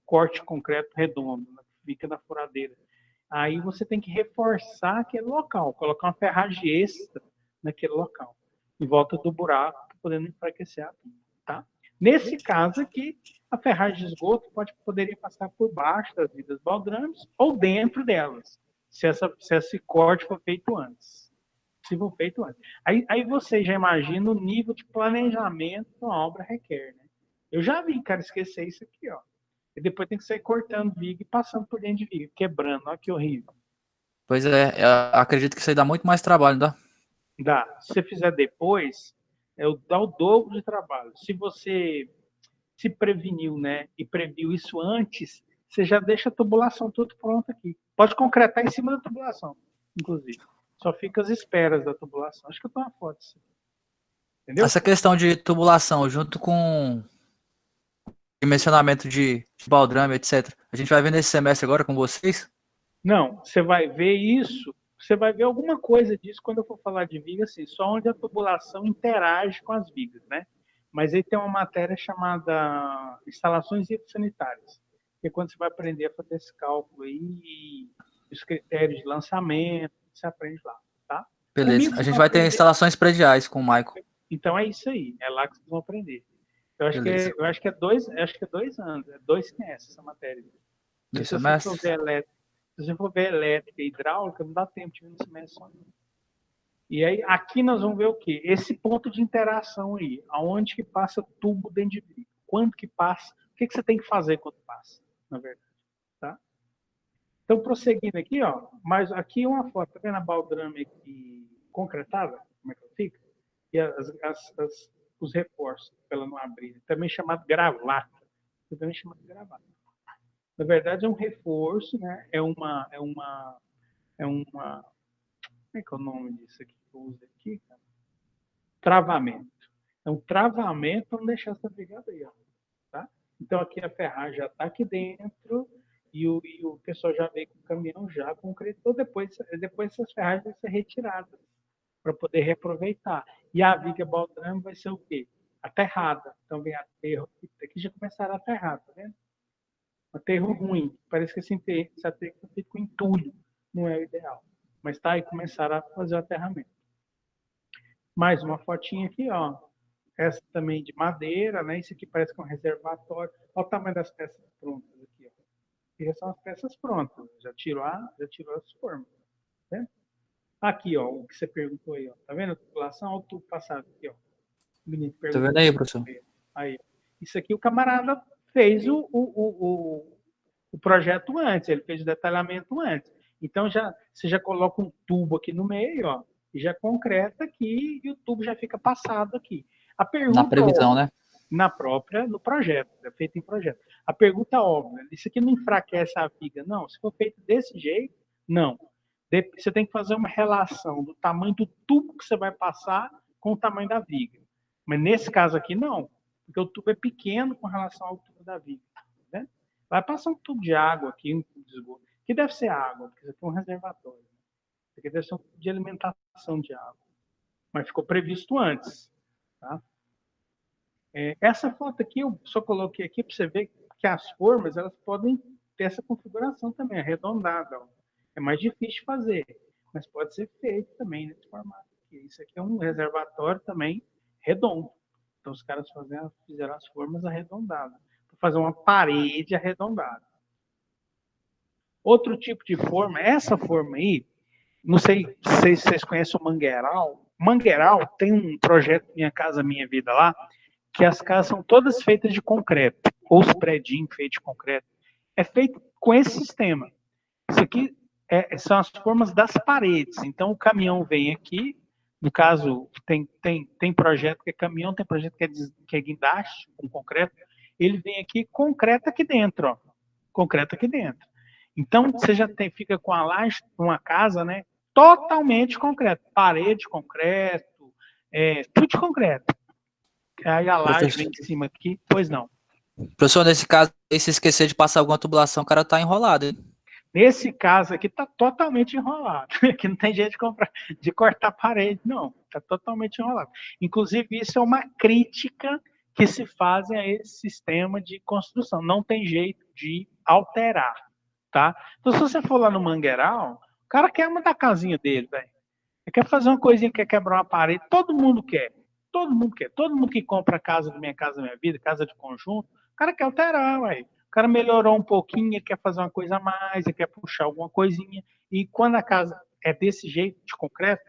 corte concreto redondo, né? Fica na furadeira. Aí você tem que reforçar aquele local, colocar uma ferragem extra naquele local, em volta do buraco, podendo enfraquecer a viga, tá? Nesse caso aqui, a ferragem de esgoto poderia passar por baixo das vigas baldrames ou dentro delas, se esse corte for feito antes. Se for feito antes. Aí você já imagina o nível de planejamento que uma obra requer, né? Eu já vi, cara, esquecer isso aqui, ó. E depois tem que sair cortando viga e passando por dentro de viga, quebrando. Olha que horrível. Pois é, eu acredito que isso aí dá muito mais trabalho, não dá? Dá. Se você fizer depois, dá o dobro de trabalho. Se você se preveniu, né, e previu isso antes, você já deixa a tubulação tudo pronta aqui. Pode concretar em cima da tubulação, inclusive. Só fica as esperas da tubulação. Acho que eu tô uma foto. Entendeu? Essa questão de tubulação, junto com dimensionamento de baldrame, etc. A gente vai ver nesse semestre agora com vocês? Não, você vai ver isso, você vai ver alguma coisa disso quando eu for falar de viga, assim, só onde a tubulação interage com as vigas, né? Mas aí tem uma matéria chamada instalações sanitárias, que é quando você vai aprender a fazer esse cálculo aí, e os critérios de lançamento, você aprende lá, tá? Beleza. Comigo A você gente vai vai ter aprender. instalações prediais com o Michael. Então é isso aí, é lá que vocês vão aprender. Eu acho Beleza. que é 2 anos, é 2 semestres essa matéria. Dois Se você for semestres? ver elétrica, se você for ver elétrica e hidráulica, não dá tempo de ver no semestre só. E aí, aqui nós vamos ver o quê? Esse ponto de interação aí, aonde que passa tubo dentro de vidro, quando que passa, o que você tem que fazer quando passa, na verdade, tá? Então, prosseguindo aqui, ó, mas aqui uma foto, tá vendo a baldrame aqui concretada, como é que ela fica? E os reforços, para ela não abrir, também chamado gravata, também chamado gravata. Na verdade, é um reforço, né? Como é que é o nome disso aqui que eu uso aqui, cara? Travamento. É um travamento para não deixar essa brigada aí, ó, tá? Então aqui a ferragem já está aqui dentro e o pessoal já veio com o caminhão já concretou. Depois essas ferragens vão ser retiradas para poder reaproveitar. E a viga baldrame vai ser o quê? Aterrada. Então vem aterro. Aqui já começaram a aterrar, tá vendo? Aterro ruim. Parece que esse aterro fica com entulho. Não é o ideal. Mas tá aí, começaram a fazer o aterramento. Mais uma fotinha aqui, ó. Essa também de madeira, né? Isso aqui parece que é um reservatório. Olha o tamanho das peças prontas aqui, ó. Aqui já são as peças prontas. Já tirou as formas. Tá vendo? Aqui, ó, o que você perguntou aí, ó. Tá vendo a tubulação? Olha o tubo passado aqui, ó. O menino Tá perguntou. vendo aí, professor? Aí, isso aqui o camarada fez o projeto antes, ele fez o detalhamento antes. Então você já coloca um tubo aqui no meio, ó, e já concreta aqui e o tubo já fica passado aqui. A Na pergunta previsão, né? no projeto, é feito em projeto. A pergunta óbvia, isso aqui não enfraquece a viga? Não, se for feito desse jeito, não. Você tem que fazer uma relação do tamanho do tubo que você vai passar com o tamanho da viga. Mas nesse caso aqui, não, porque o tubo é pequeno com relação ao tubo da viga. Né? Vai passar um tubo de água aqui, um tubo de esgoto, que deve ser água, porque isso aqui é um reservatório. Isso aqui deve ser um tubo de alimentação de água. Mas ficou previsto antes. Tá? Essa foto aqui eu só coloquei aqui para você ver que as formas elas podem ter essa configuração também, arredondada. Ó. É mais difícil de fazer, mas pode ser feito também nesse formato aqui. Isso aqui é um reservatório também redondo. Então os caras fizeram as formas arredondadas, para fazer uma parede arredondada. Outro tipo de forma, essa forma aí, não sei se vocês conhecem o Mangueiral. Mangueiral tem um projeto Minha Casa Minha Vida lá, que as casas são todas feitas de concreto, ou os predinhos feitos de concreto. É feito com esse sistema. Isso aqui são as formas das paredes. Então, o caminhão vem aqui, no caso, tem projeto que é caminhão, tem projeto que é guindaste, com concreto. Ele vem aqui, concreto aqui dentro, ó. Concreto aqui dentro. Então, você já fica com a laje, uma casa, né? Totalmente concreto. Parede de concreto, tudo de concreto. Aí a laje vem em cima aqui, pois não. Professor, nesse caso, se esquecer de passar alguma tubulação, o cara tá enrolado, hein? Nesse caso aqui está totalmente enrolado. Aqui não tem jeito de cortar a parede, não. Está totalmente enrolado. Inclusive, isso é uma crítica que se faz a esse sistema de construção. Não tem jeito de alterar, tá? Então, se você for lá no Mangueiral, o cara quer mudar a casinha dele, velho. Ele quer fazer uma coisinha, quer quebrar uma parede. Todo mundo quer. Todo mundo quer. Todo mundo que compra casa do Minha Casa Minha Vida, casa de conjunto, o cara quer alterar, velho. O cara melhorou um pouquinho, ele quer fazer uma coisa a mais, ele quer puxar alguma coisinha. E quando a casa é desse jeito, de concreto,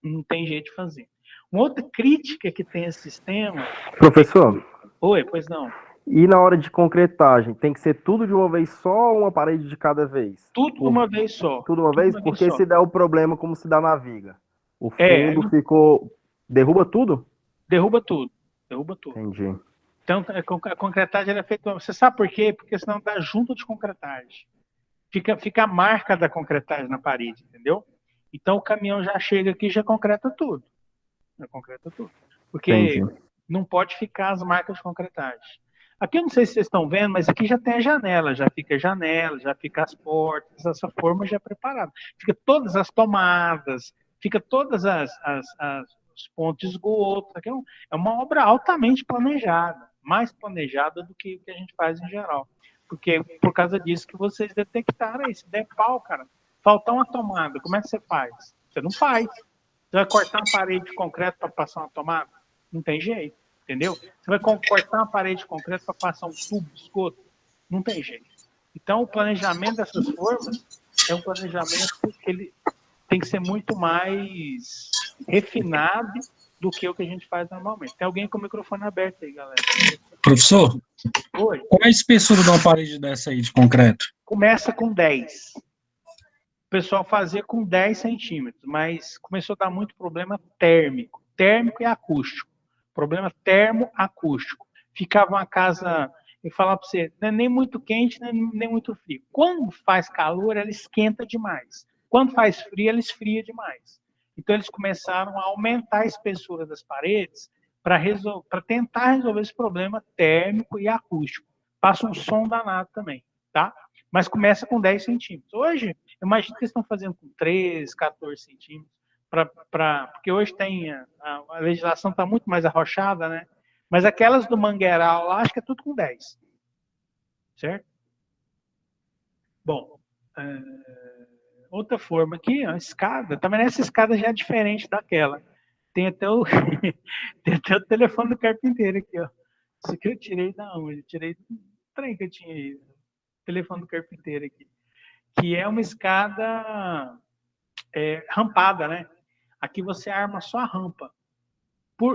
não tem jeito de fazer. Uma outra crítica que tem esse sistema... Professor? Oi, pois não. E na hora de concretagem, tem que ser tudo de uma vez só ou uma parede de cada vez? Tudo de uma vez só. Tudo de uma vez? Porque se der o problema, como se dá na viga? O fundo ficou... Derruba tudo? Derruba tudo. Derruba tudo. Entendi. Então, a concretagem é feita... Você sabe por quê? Porque senão dá junto de concretagem. Fica a marca da concretagem na parede, entendeu? Então, o caminhão já chega aqui e já concreta tudo. Já concreta tudo. Porque Entendi. não pode ficar as marcas de concretagem. Aqui eu não sei se vocês estão vendo, mas aqui já tem a janela, já fica as portas, essa forma já é preparada. Fica todas as tomadas, fica todas os pontos de esgoto. Aqui é uma obra altamente planejada, mais planejada do que o que a gente faz em geral. Porque por causa disso que vocês detectaram aí, se der pau, cara, faltar uma tomada, como é que você faz? Você não faz. Você vai cortar uma parede de concreto para passar uma tomada? Não tem jeito. Entendeu? Você vai cortar uma parede de concreto para passar um tubo de esgoto? Não tem jeito. Então, o planejamento dessas formas é um planejamento que ele tem que ser muito mais refinado do que o que a gente faz normalmente. Tem alguém com o microfone aberto aí, galera. Professor, Oi. qual é a espessura de uma parede dessa aí, de concreto? Começa com 10. O pessoal fazia com 10 centímetros, mas começou a dar muito problema térmico. Térmico e acústico. Problema termoacústico. Ficava uma casa, eu falava para você, não é nem muito quente, nem muito frio. Quando faz calor, ela esquenta demais. Quando faz frio, ela esfria demais. Então, eles começaram a aumentar a espessura das paredes para tentar resolver esse problema térmico e acústico. Passa um som danado também, tá? Mas começa com 10 centímetros. Hoje, eu imagino que eles estão fazendo com 13, 14 centímetros. Porque hoje tem a legislação está muito mais arrochada, né? Mas aquelas do Mangueiral lá, acho que é tudo com 10. Certo? Bom, outra forma aqui, a escada, também essa escada já é diferente daquela. Tem até o, tem até o telefone do carpinteiro aqui, ó. Isso aqui eu tirei da onde? Eu tirei do trem que eu tinha aí. O telefone do carpinteiro aqui. Que é uma escada rampada, né? Aqui você arma só a rampa.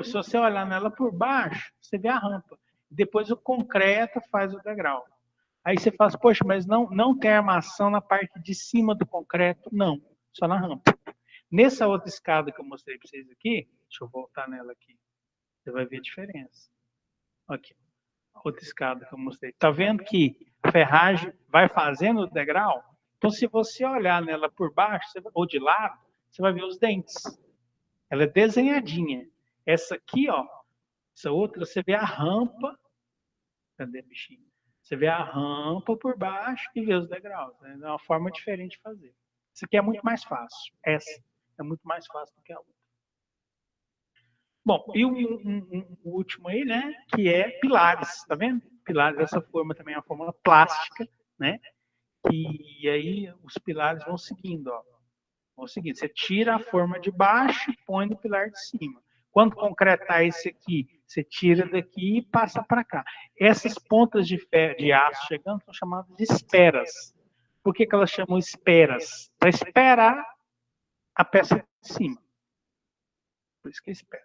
Se você olhar nela por baixo, você vê a rampa. Depois o concreto faz o degrau. Aí você fala, poxa, mas não tem armação na parte de cima do concreto? Não, só na rampa. Nessa outra escada que eu mostrei para vocês aqui, deixa eu voltar nela aqui, você vai ver a diferença. Aqui, a outra escada que eu mostrei. Tá vendo que a ferragem vai fazendo o degrau? Então, se você olhar nela por baixo ou de lado, você vai ver os dentes. Ela é desenhadinha. Essa aqui, ó, essa outra, você vê a rampa. Cadê, bichinho? Você vê a rampa por baixo e vê os degraus. Né? É uma forma diferente de fazer. Isso aqui é muito mais fácil. Essa é muito mais fácil do que a outra. Bom, e o último aí, né? Que é pilares, tá vendo? Pilares, essa forma também é uma forma plástica, né? E aí os pilares vão seguindo, ó. Vão seguindo. Você tira a forma de baixo e põe no pilar de cima. Quando concretar esse aqui, você tira daqui e passa para cá. Essas pontas de aço chegando são chamadas de esperas. Por que elas chamam esperas? Para esperar a peça de cima. Por isso que é espera.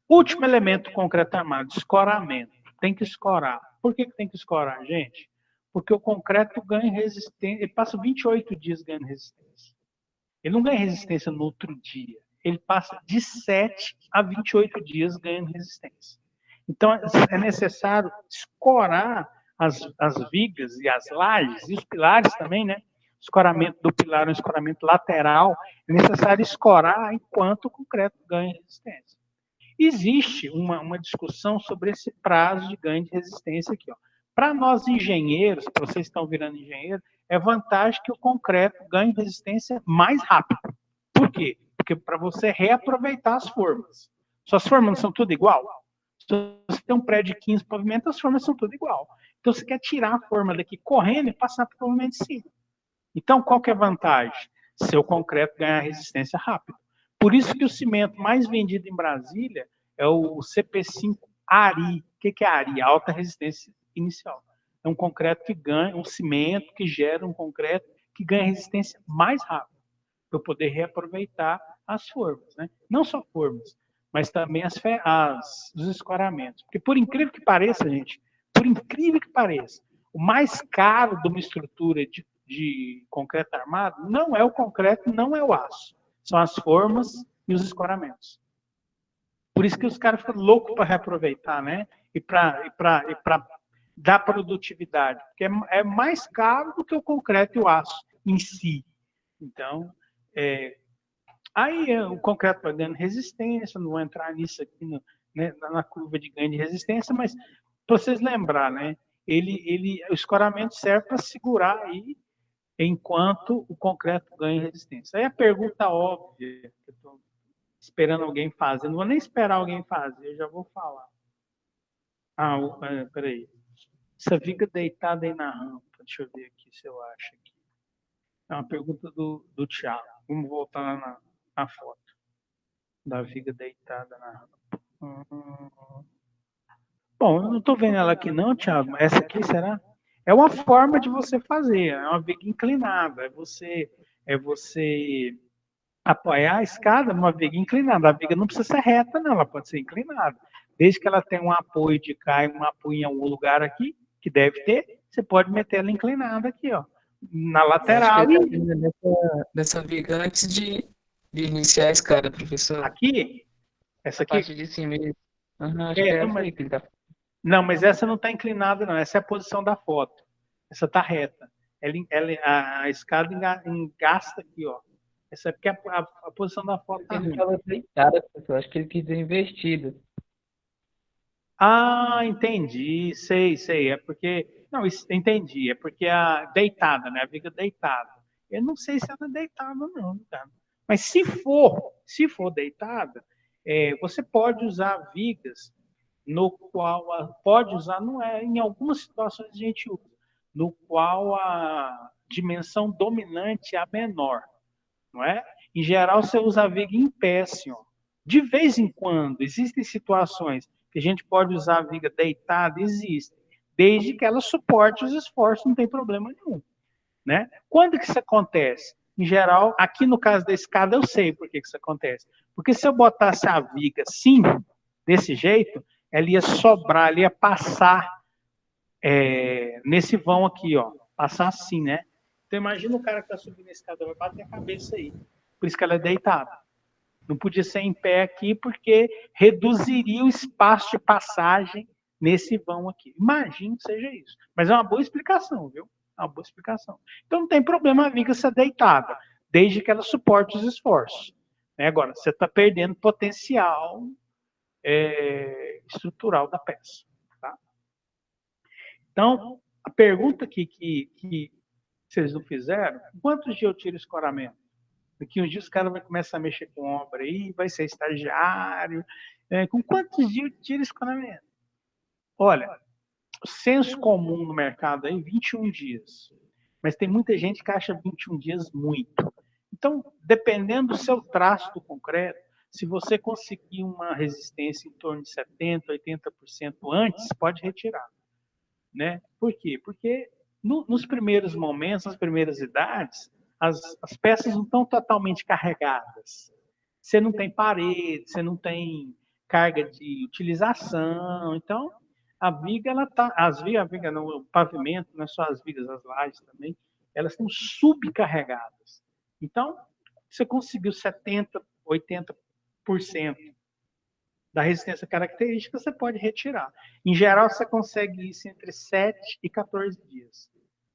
Último elemento concreto armado, escoramento. Tem que escorar. Por que tem que escorar, gente? Porque o concreto ganha resistência, ele passa 28 dias ganhando resistência. Ele não ganha resistência no outro dia. Ele passa de 7 a 28 dias ganhando resistência. Então, é necessário escorar as vigas e as lajes, e os pilares também, né? O escoramento do pilar, um escoramento lateral, é necessário escorar enquanto o concreto ganha resistência. Existe uma discussão sobre esse prazo de ganho de resistência aqui. Para nós engenheiros, para vocês que estão virando engenheiro, é vantagem que o concreto ganhe resistência mais rápido. Por quê? Porque para você reaproveitar as formas. Suas formas não são tudo igual? Se você tem um prédio de 15 pavimentos, as formas são tudo igual. Então você quer tirar a forma daqui correndo e passar para o pavimento de cima. Então qual que é a vantagem? Seu concreto ganhar resistência rápido. Por isso que o cimento mais vendido em Brasília é o CP5 ARI. O que é ARI? Alta resistência inicial. É um concreto que ganha, um cimento que gera um concreto que ganha resistência mais rápido, para eu poder reaproveitar as formas, né? Não só formas, mas também os escoramentos. Porque por incrível que pareça, gente, por incrível que pareça, o mais caro de uma estrutura de concreto armado não é o concreto, não é o aço. São as formas e os escoramentos. Por isso que os caras ficam loucos para reaproveitar, né? E para dar produtividade. Porque é mais caro do que o concreto e o aço em si. Então, aí o concreto vai ganhando resistência, não vou entrar nisso aqui né, na curva de ganho de resistência, mas para vocês lembrar, né? O escoramento serve para segurar aí enquanto o concreto ganha resistência. Aí a pergunta óbvia, que eu estou esperando alguém fazer, não vou nem esperar alguém fazer, eu já vou falar. Peraí. Essa viga deitada aí na rampa, deixa eu ver aqui se eu acho aqui. É uma pergunta do Thiago. Vamos voltar lá na foto. Da viga deitada na rampa. Bom, eu não estou vendo ela aqui não, Thiago. Essa aqui, será? É uma forma de você fazer, é uma viga inclinada. É você apoiar a escada numa viga inclinada. A viga não precisa ser reta, não, ela pode ser inclinada. Desde que ela tenha um apoio de cá e um apoio em algum lugar aqui, que deve ter, você pode meter ela inclinada aqui, ó, na lateral. Nessa viga antes de iniciar a escada, professor. Aqui? Essa aqui? A parte de cima. Acho que é essa aí que ele tá... Não, mas essa não está inclinada, não. Essa é a posição da foto. Essa está reta. A escada engasta aqui, ó. Essa é porque a posição da foto está ruim. Ele estava deitada, professor. Acho que ele quis dizer invertida. Ah, entendi. Sei. É porque... Não, entendi. É porque a deitada, né? A viga deitada. Eu não sei se ela é deitada ou não, cara. Mas se for deitada, você pode usar vigas no qual pode usar, não é, em algumas situações a gente usa, no qual a dimensão dominante é a menor, não é? Em geral, você usa a viga em pé, assim, ó. De vez em quando, existem situações que a gente pode usar a viga deitada, existem, desde que ela suporte os esforços, não tem problema nenhum, né? Quando que isso acontece? Em geral, aqui no caso da escada, eu sei por que isso acontece. Porque se eu botasse a viga assim, desse jeito, ela ia sobrar, ela ia passar nesse vão aqui, ó, passar assim, né? Então imagina o cara que está subindo a escada, vai bater a cabeça aí. Por isso que ela é deitada. Não podia ser em pé aqui, porque reduziria o espaço de passagem nesse vão aqui. Imagino que seja isso. Mas é uma boa explicação, viu? É uma boa explicação. Então não tem problema a viga ser deitada, desde que ela suporte os esforços. Agora, você está perdendo potencial estrutural da peça. Tá? Então, a pergunta aqui que vocês não fizeram, quantos dias eu tiro escoramento? Daqui uns dias os caras vão começar a mexer com obra aí, vai ser estagiário. Com quantos dias eu tiro escoramento? Olha, o senso comum no mercado aí, 21 dias. Mas tem muita gente que acha 21 dias muito. Então, dependendo do seu traço do concreto, se você conseguir uma resistência em torno de 70%, 80% antes, pode retirar. Né? Por quê? Porque nos primeiros momentos, nas primeiras idades, as peças não estão totalmente carregadas. Você não tem parede, você não tem carga de utilização. Então, a viga, ela tá, a viga não, o pavimento, não é só as vigas, as lajes também, elas estão subcarregadas. Então, você conseguiu 70%, 80% da resistência característica, você pode retirar. Em geral, você consegue isso entre 7 e 14 dias.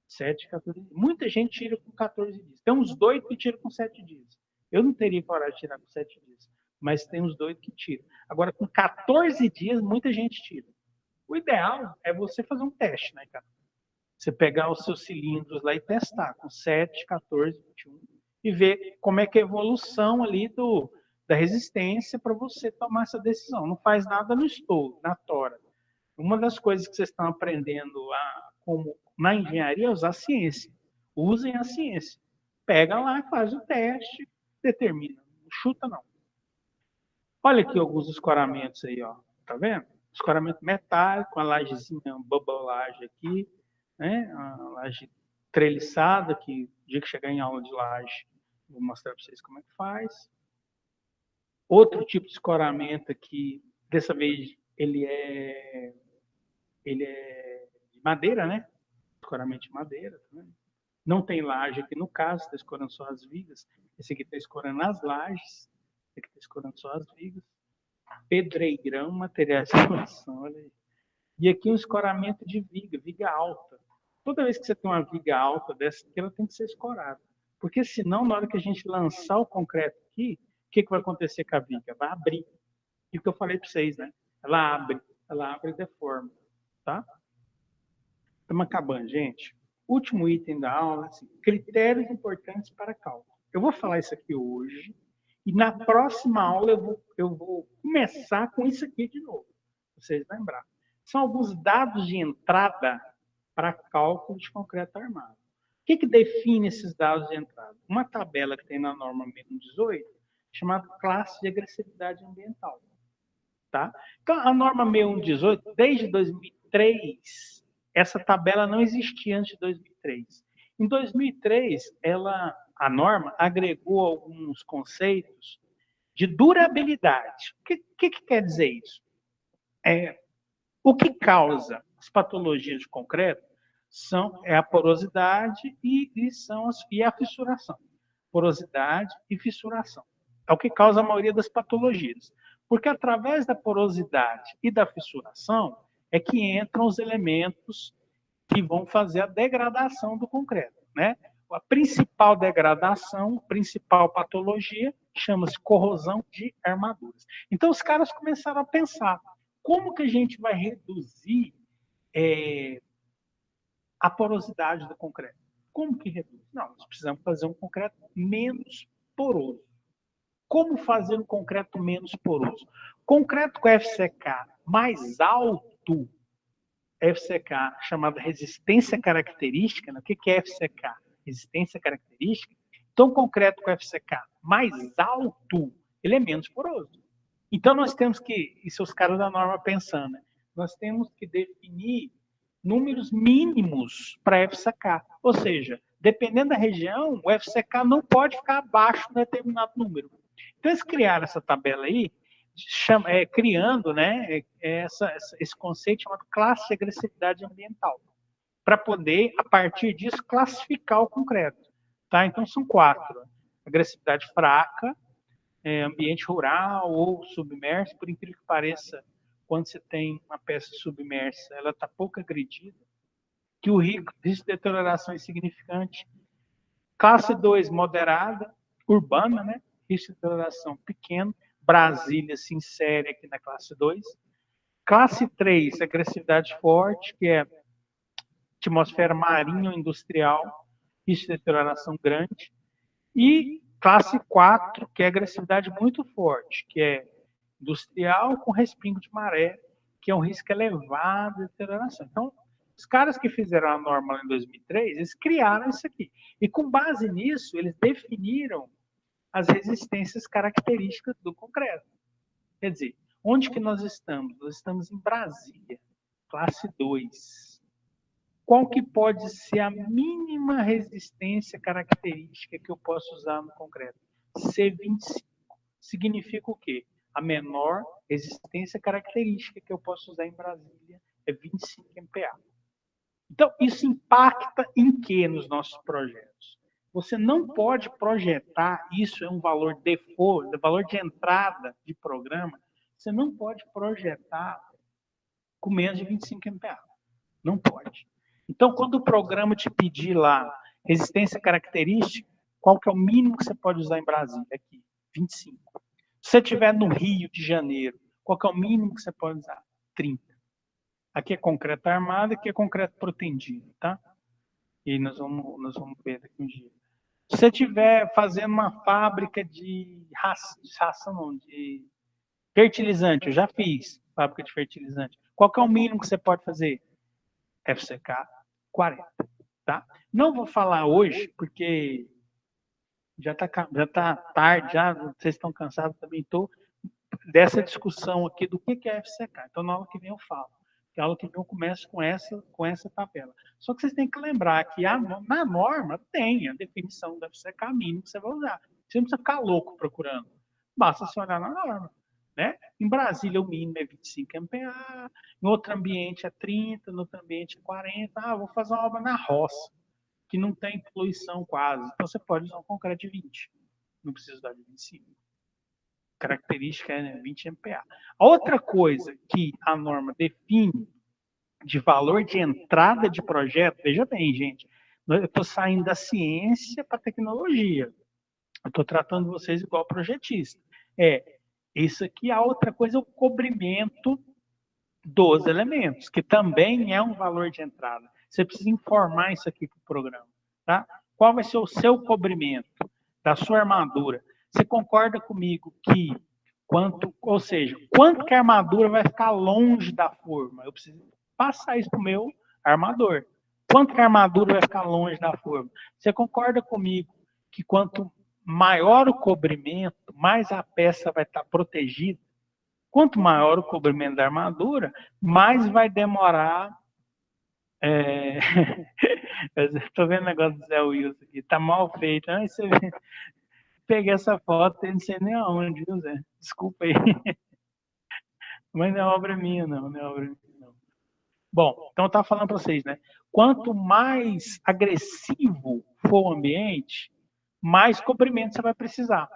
7 e 14 dias. Muita gente tira com 14 dias. Tem uns doidos que tiram com 7 dias. Eu não teria coragem de tirar com 7 dias, mas tem uns doidos que tiram. Agora, com 14 dias, muita gente tira. O ideal é você fazer um teste, né, cara? Você pegar os seus cilindros lá e testar com 7, 14, 21 e ver como é que é a evolução ali da resistência para você tomar essa decisão. Não faz nada no estouro, na tora. Uma das coisas que vocês estão aprendendo como na engenharia é usar a ciência. Usem a ciência. Pega lá, faz o teste, determina. Não chuta, não. Olha aqui alguns escoramentos aí, ó. Tá vendo? Escoramento metálico, a lajezinha, bubble laje aqui, né? A laje treliçada, que no dia que chegar em aula de laje, vou mostrar para vocês como é que faz. Outro tipo de escoramento aqui, dessa vez ele é de madeira, né? Escoramento de madeira. Tá vendo? Não tem laje aqui no caso, está escorando só as vigas. Esse aqui está escorando as lajes, esse aqui está escorando só as vigas. Pedreirão, materiais de construção, olha aí. E aqui um escoramento de viga, viga alta. Toda vez que você tem uma viga alta dessa aqui, ela tem que ser escorada. Porque senão, na hora que a gente lançar o concreto aqui, o que vai acontecer com a viga? Vai abrir. E o que eu falei para vocês, né? Ela abre e deforma. Tá? Estamos acabando, gente. Último item da aula, assim, critérios importantes para cálculo. Eu vou falar isso aqui hoje, e na próxima aula eu vou começar com isso aqui de novo, para vocês lembrarem. São alguns dados de entrada para cálculo de concreto armado. O que define esses dados de entrada? Uma tabela que tem na norma 6118, chamada classe de agressividade ambiental. Tá? Então, a norma 6118, desde 2003, essa tabela não existia antes de 2003. Em 2003, a norma agregou alguns conceitos de durabilidade. O que quer dizer isso? O que causa as patologias de concreto é a porosidade e a fissuração. Porosidade e fissuração. É o que causa a maioria das patologias. Porque através da porosidade e da fissuração é que entram os elementos que vão fazer a degradação do concreto, né? A principal degradação, a principal patologia, chama-se corrosão de armaduras. Então, os caras começaram a pensar, como que a gente vai reduzir a porosidade do concreto? Como que reduz? Não, nós precisamos fazer um concreto menos poroso. Como fazer um concreto menos poroso? Concreto com FCK mais alto, FCK chamada resistência característica, né? O que é FCK? Resistência característica. Então, concreto com FCK mais alto, ele é menos poroso. Então, nós temos que, isso os caras da norma pensando, né? Nós temos que definir números mínimos para FCK. Ou seja, dependendo da região, o FCK não pode ficar abaixo de um determinado número. Então, eles criaram essa tabela aí, criando, né, esse conceito chamado classe de agressividade ambiental, para poder, a partir disso, classificar o concreto. Tá? Então, são 4. Agressividade fraca, ambiente rural ou submerso, por incrível que pareça, quando você tem uma peça submersa, ela está pouco agredida, que o risco de deterioração é insignificante. Classe 2, moderada, urbana, né? Risco de deterioração pequeno. Brasília se insere aqui na classe 2. Classe 3, agressividade forte, que é atmosfera marinha ou industrial, risco de deterioração grande. E classe 4, que é agressividade muito forte, que é industrial com respingo de maré, que é um risco elevado de deterioração. Então, os caras que fizeram a norma lá em 2003, eles criaram isso aqui. E com base nisso, eles definiram as resistências características do concreto. Quer dizer, onde que nós estamos? Nós estamos em Brasília, classe 2. Qual que pode ser a mínima resistência característica que eu posso usar no concreto? C25. Significa o quê? A menor resistência característica que eu posso usar em Brasília é 25 MPa. Então, isso impacta em que nos nossos projetos? Você não pode projetar, isso é um valor default, valor de entrada de programa, você não pode projetar com menos de 25 MPa. Não pode. Então, quando o programa te pedir lá resistência característica, qual que é o mínimo que você pode usar em Brasília? Aqui, 25. Se você estiver no Rio de Janeiro, qual que é o mínimo que você pode usar? 30. Aqui é concreto armado, aqui é concreto protendido, tá? E nós vamos ver daqui um dia. Se você estiver fazendo uma fábrica de ração, não, de fertilizante, eu já fiz fábrica de fertilizante. Qual que é o mínimo que você pode fazer? FCK 40, tá? Não vou falar hoje, porque já tá tarde, já vocês estão cansados, também estou, dessa discussão aqui do que é FCK. Então, na aula que vem eu falo. Que a aula que vem eu começo com essa tabela. Só que vocês têm que lembrar que na norma tem a definição da FCK mínimo que você vai usar. Você não precisa ficar louco procurando. Basta você olhar na norma. Né? Em Brasília, o mínimo é 25 MPa, em outro ambiente é 30, no outro ambiente é 40. Ah, vou fazer uma obra na roça, que não tem poluição quase. Então, você pode usar um concreto de 20. Não precisa usar de 25. Característica é 20 MPa. Outra coisa que a norma define de valor de entrada de projeto, veja bem, gente, eu estou saindo da ciência para a tecnologia. Eu estou tratando vocês igual projetista. Isso aqui, a outra coisa é o cobrimento dos elementos, que também é um valor de entrada. Você precisa informar isso aqui para o programa. Tá? Qual vai ser o seu cobrimento da sua armadura? Você concorda comigo que quanto que a armadura vai ficar longe da forma? Eu preciso passar isso para o meu armador. Quanto que a armadura vai ficar longe da forma? Você concorda comigo que quanto maior o cobrimento, mais a peça vai estar protegida? Quanto maior o cobrimento da armadura, mais vai demorar. Estou vendo o negócio do Zé Wilson aqui, tá mal feito. Aí você vê. Peguei essa foto e não sei nem aonde, viu, Zé? Desculpa aí. Mas não é obra minha, não é obra minha, não. Bom, então eu estava falando para vocês, né? Quanto mais agressivo for o ambiente, mais cobrimento você vai precisar.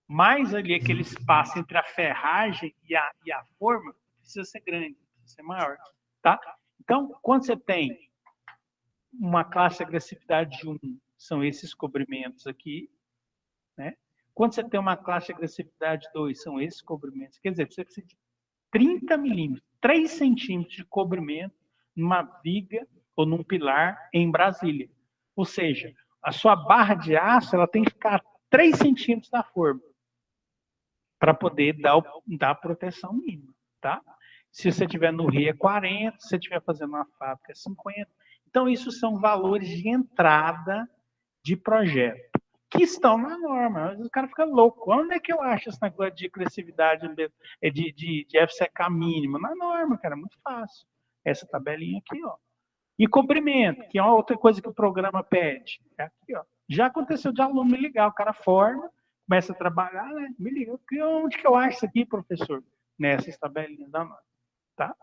Mais ali aquele espaço entre a ferragem e a forma precisa ser grande, precisa ser maior, tá? Então, quando você tem uma classe de agressividade 1, são esses cobrimentos aqui, né? Quando você tem uma classe de agressividade 2, são esses cobrimentos. Quer dizer, você precisa de 30 milímetros, 3 centímetros de cobrimento numa viga ou num pilar em Brasília. Ou seja, a sua barra de aço ela tem que ficar 3 centímetros da forma para poder dar a proteção mínima. Tá? Se você estiver no Rio é 40, se você estiver fazendo uma fábrica é 50. Então, isso são valores de entrada de projeto. que estão na norma. Às vezes o cara fica louco. Onde é que eu acho esse negócio de agressividade de FCK mínimo? Na norma, cara, é muito fácil. Essa tabelinha aqui, ó. E comprimento, que é uma outra coisa que o programa pede. É aqui, ó. Já aconteceu de aluno me ligar, o cara forma, começa a trabalhar, né? Me liga, onde que eu acho isso aqui, professor? Nessas tabelinhas da norma, tá?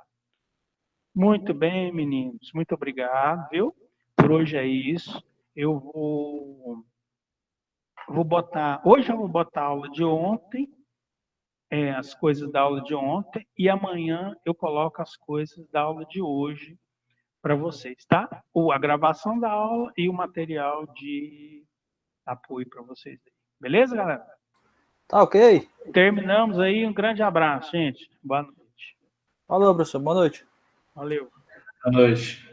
Muito bem, meninos. Muito obrigado, viu? Por hoje é isso. Eu vou botar... Hoje eu vou botar a aula de ontem, as coisas da aula de ontem, e amanhã eu coloco as coisas da aula de hoje para vocês, tá? A gravação da aula e o material de apoio para vocês. Beleza, galera? Tá ok. Terminamos aí. Um grande abraço, gente. Boa noite. Falou, professor. Boa noite. Valeu. Boa noite.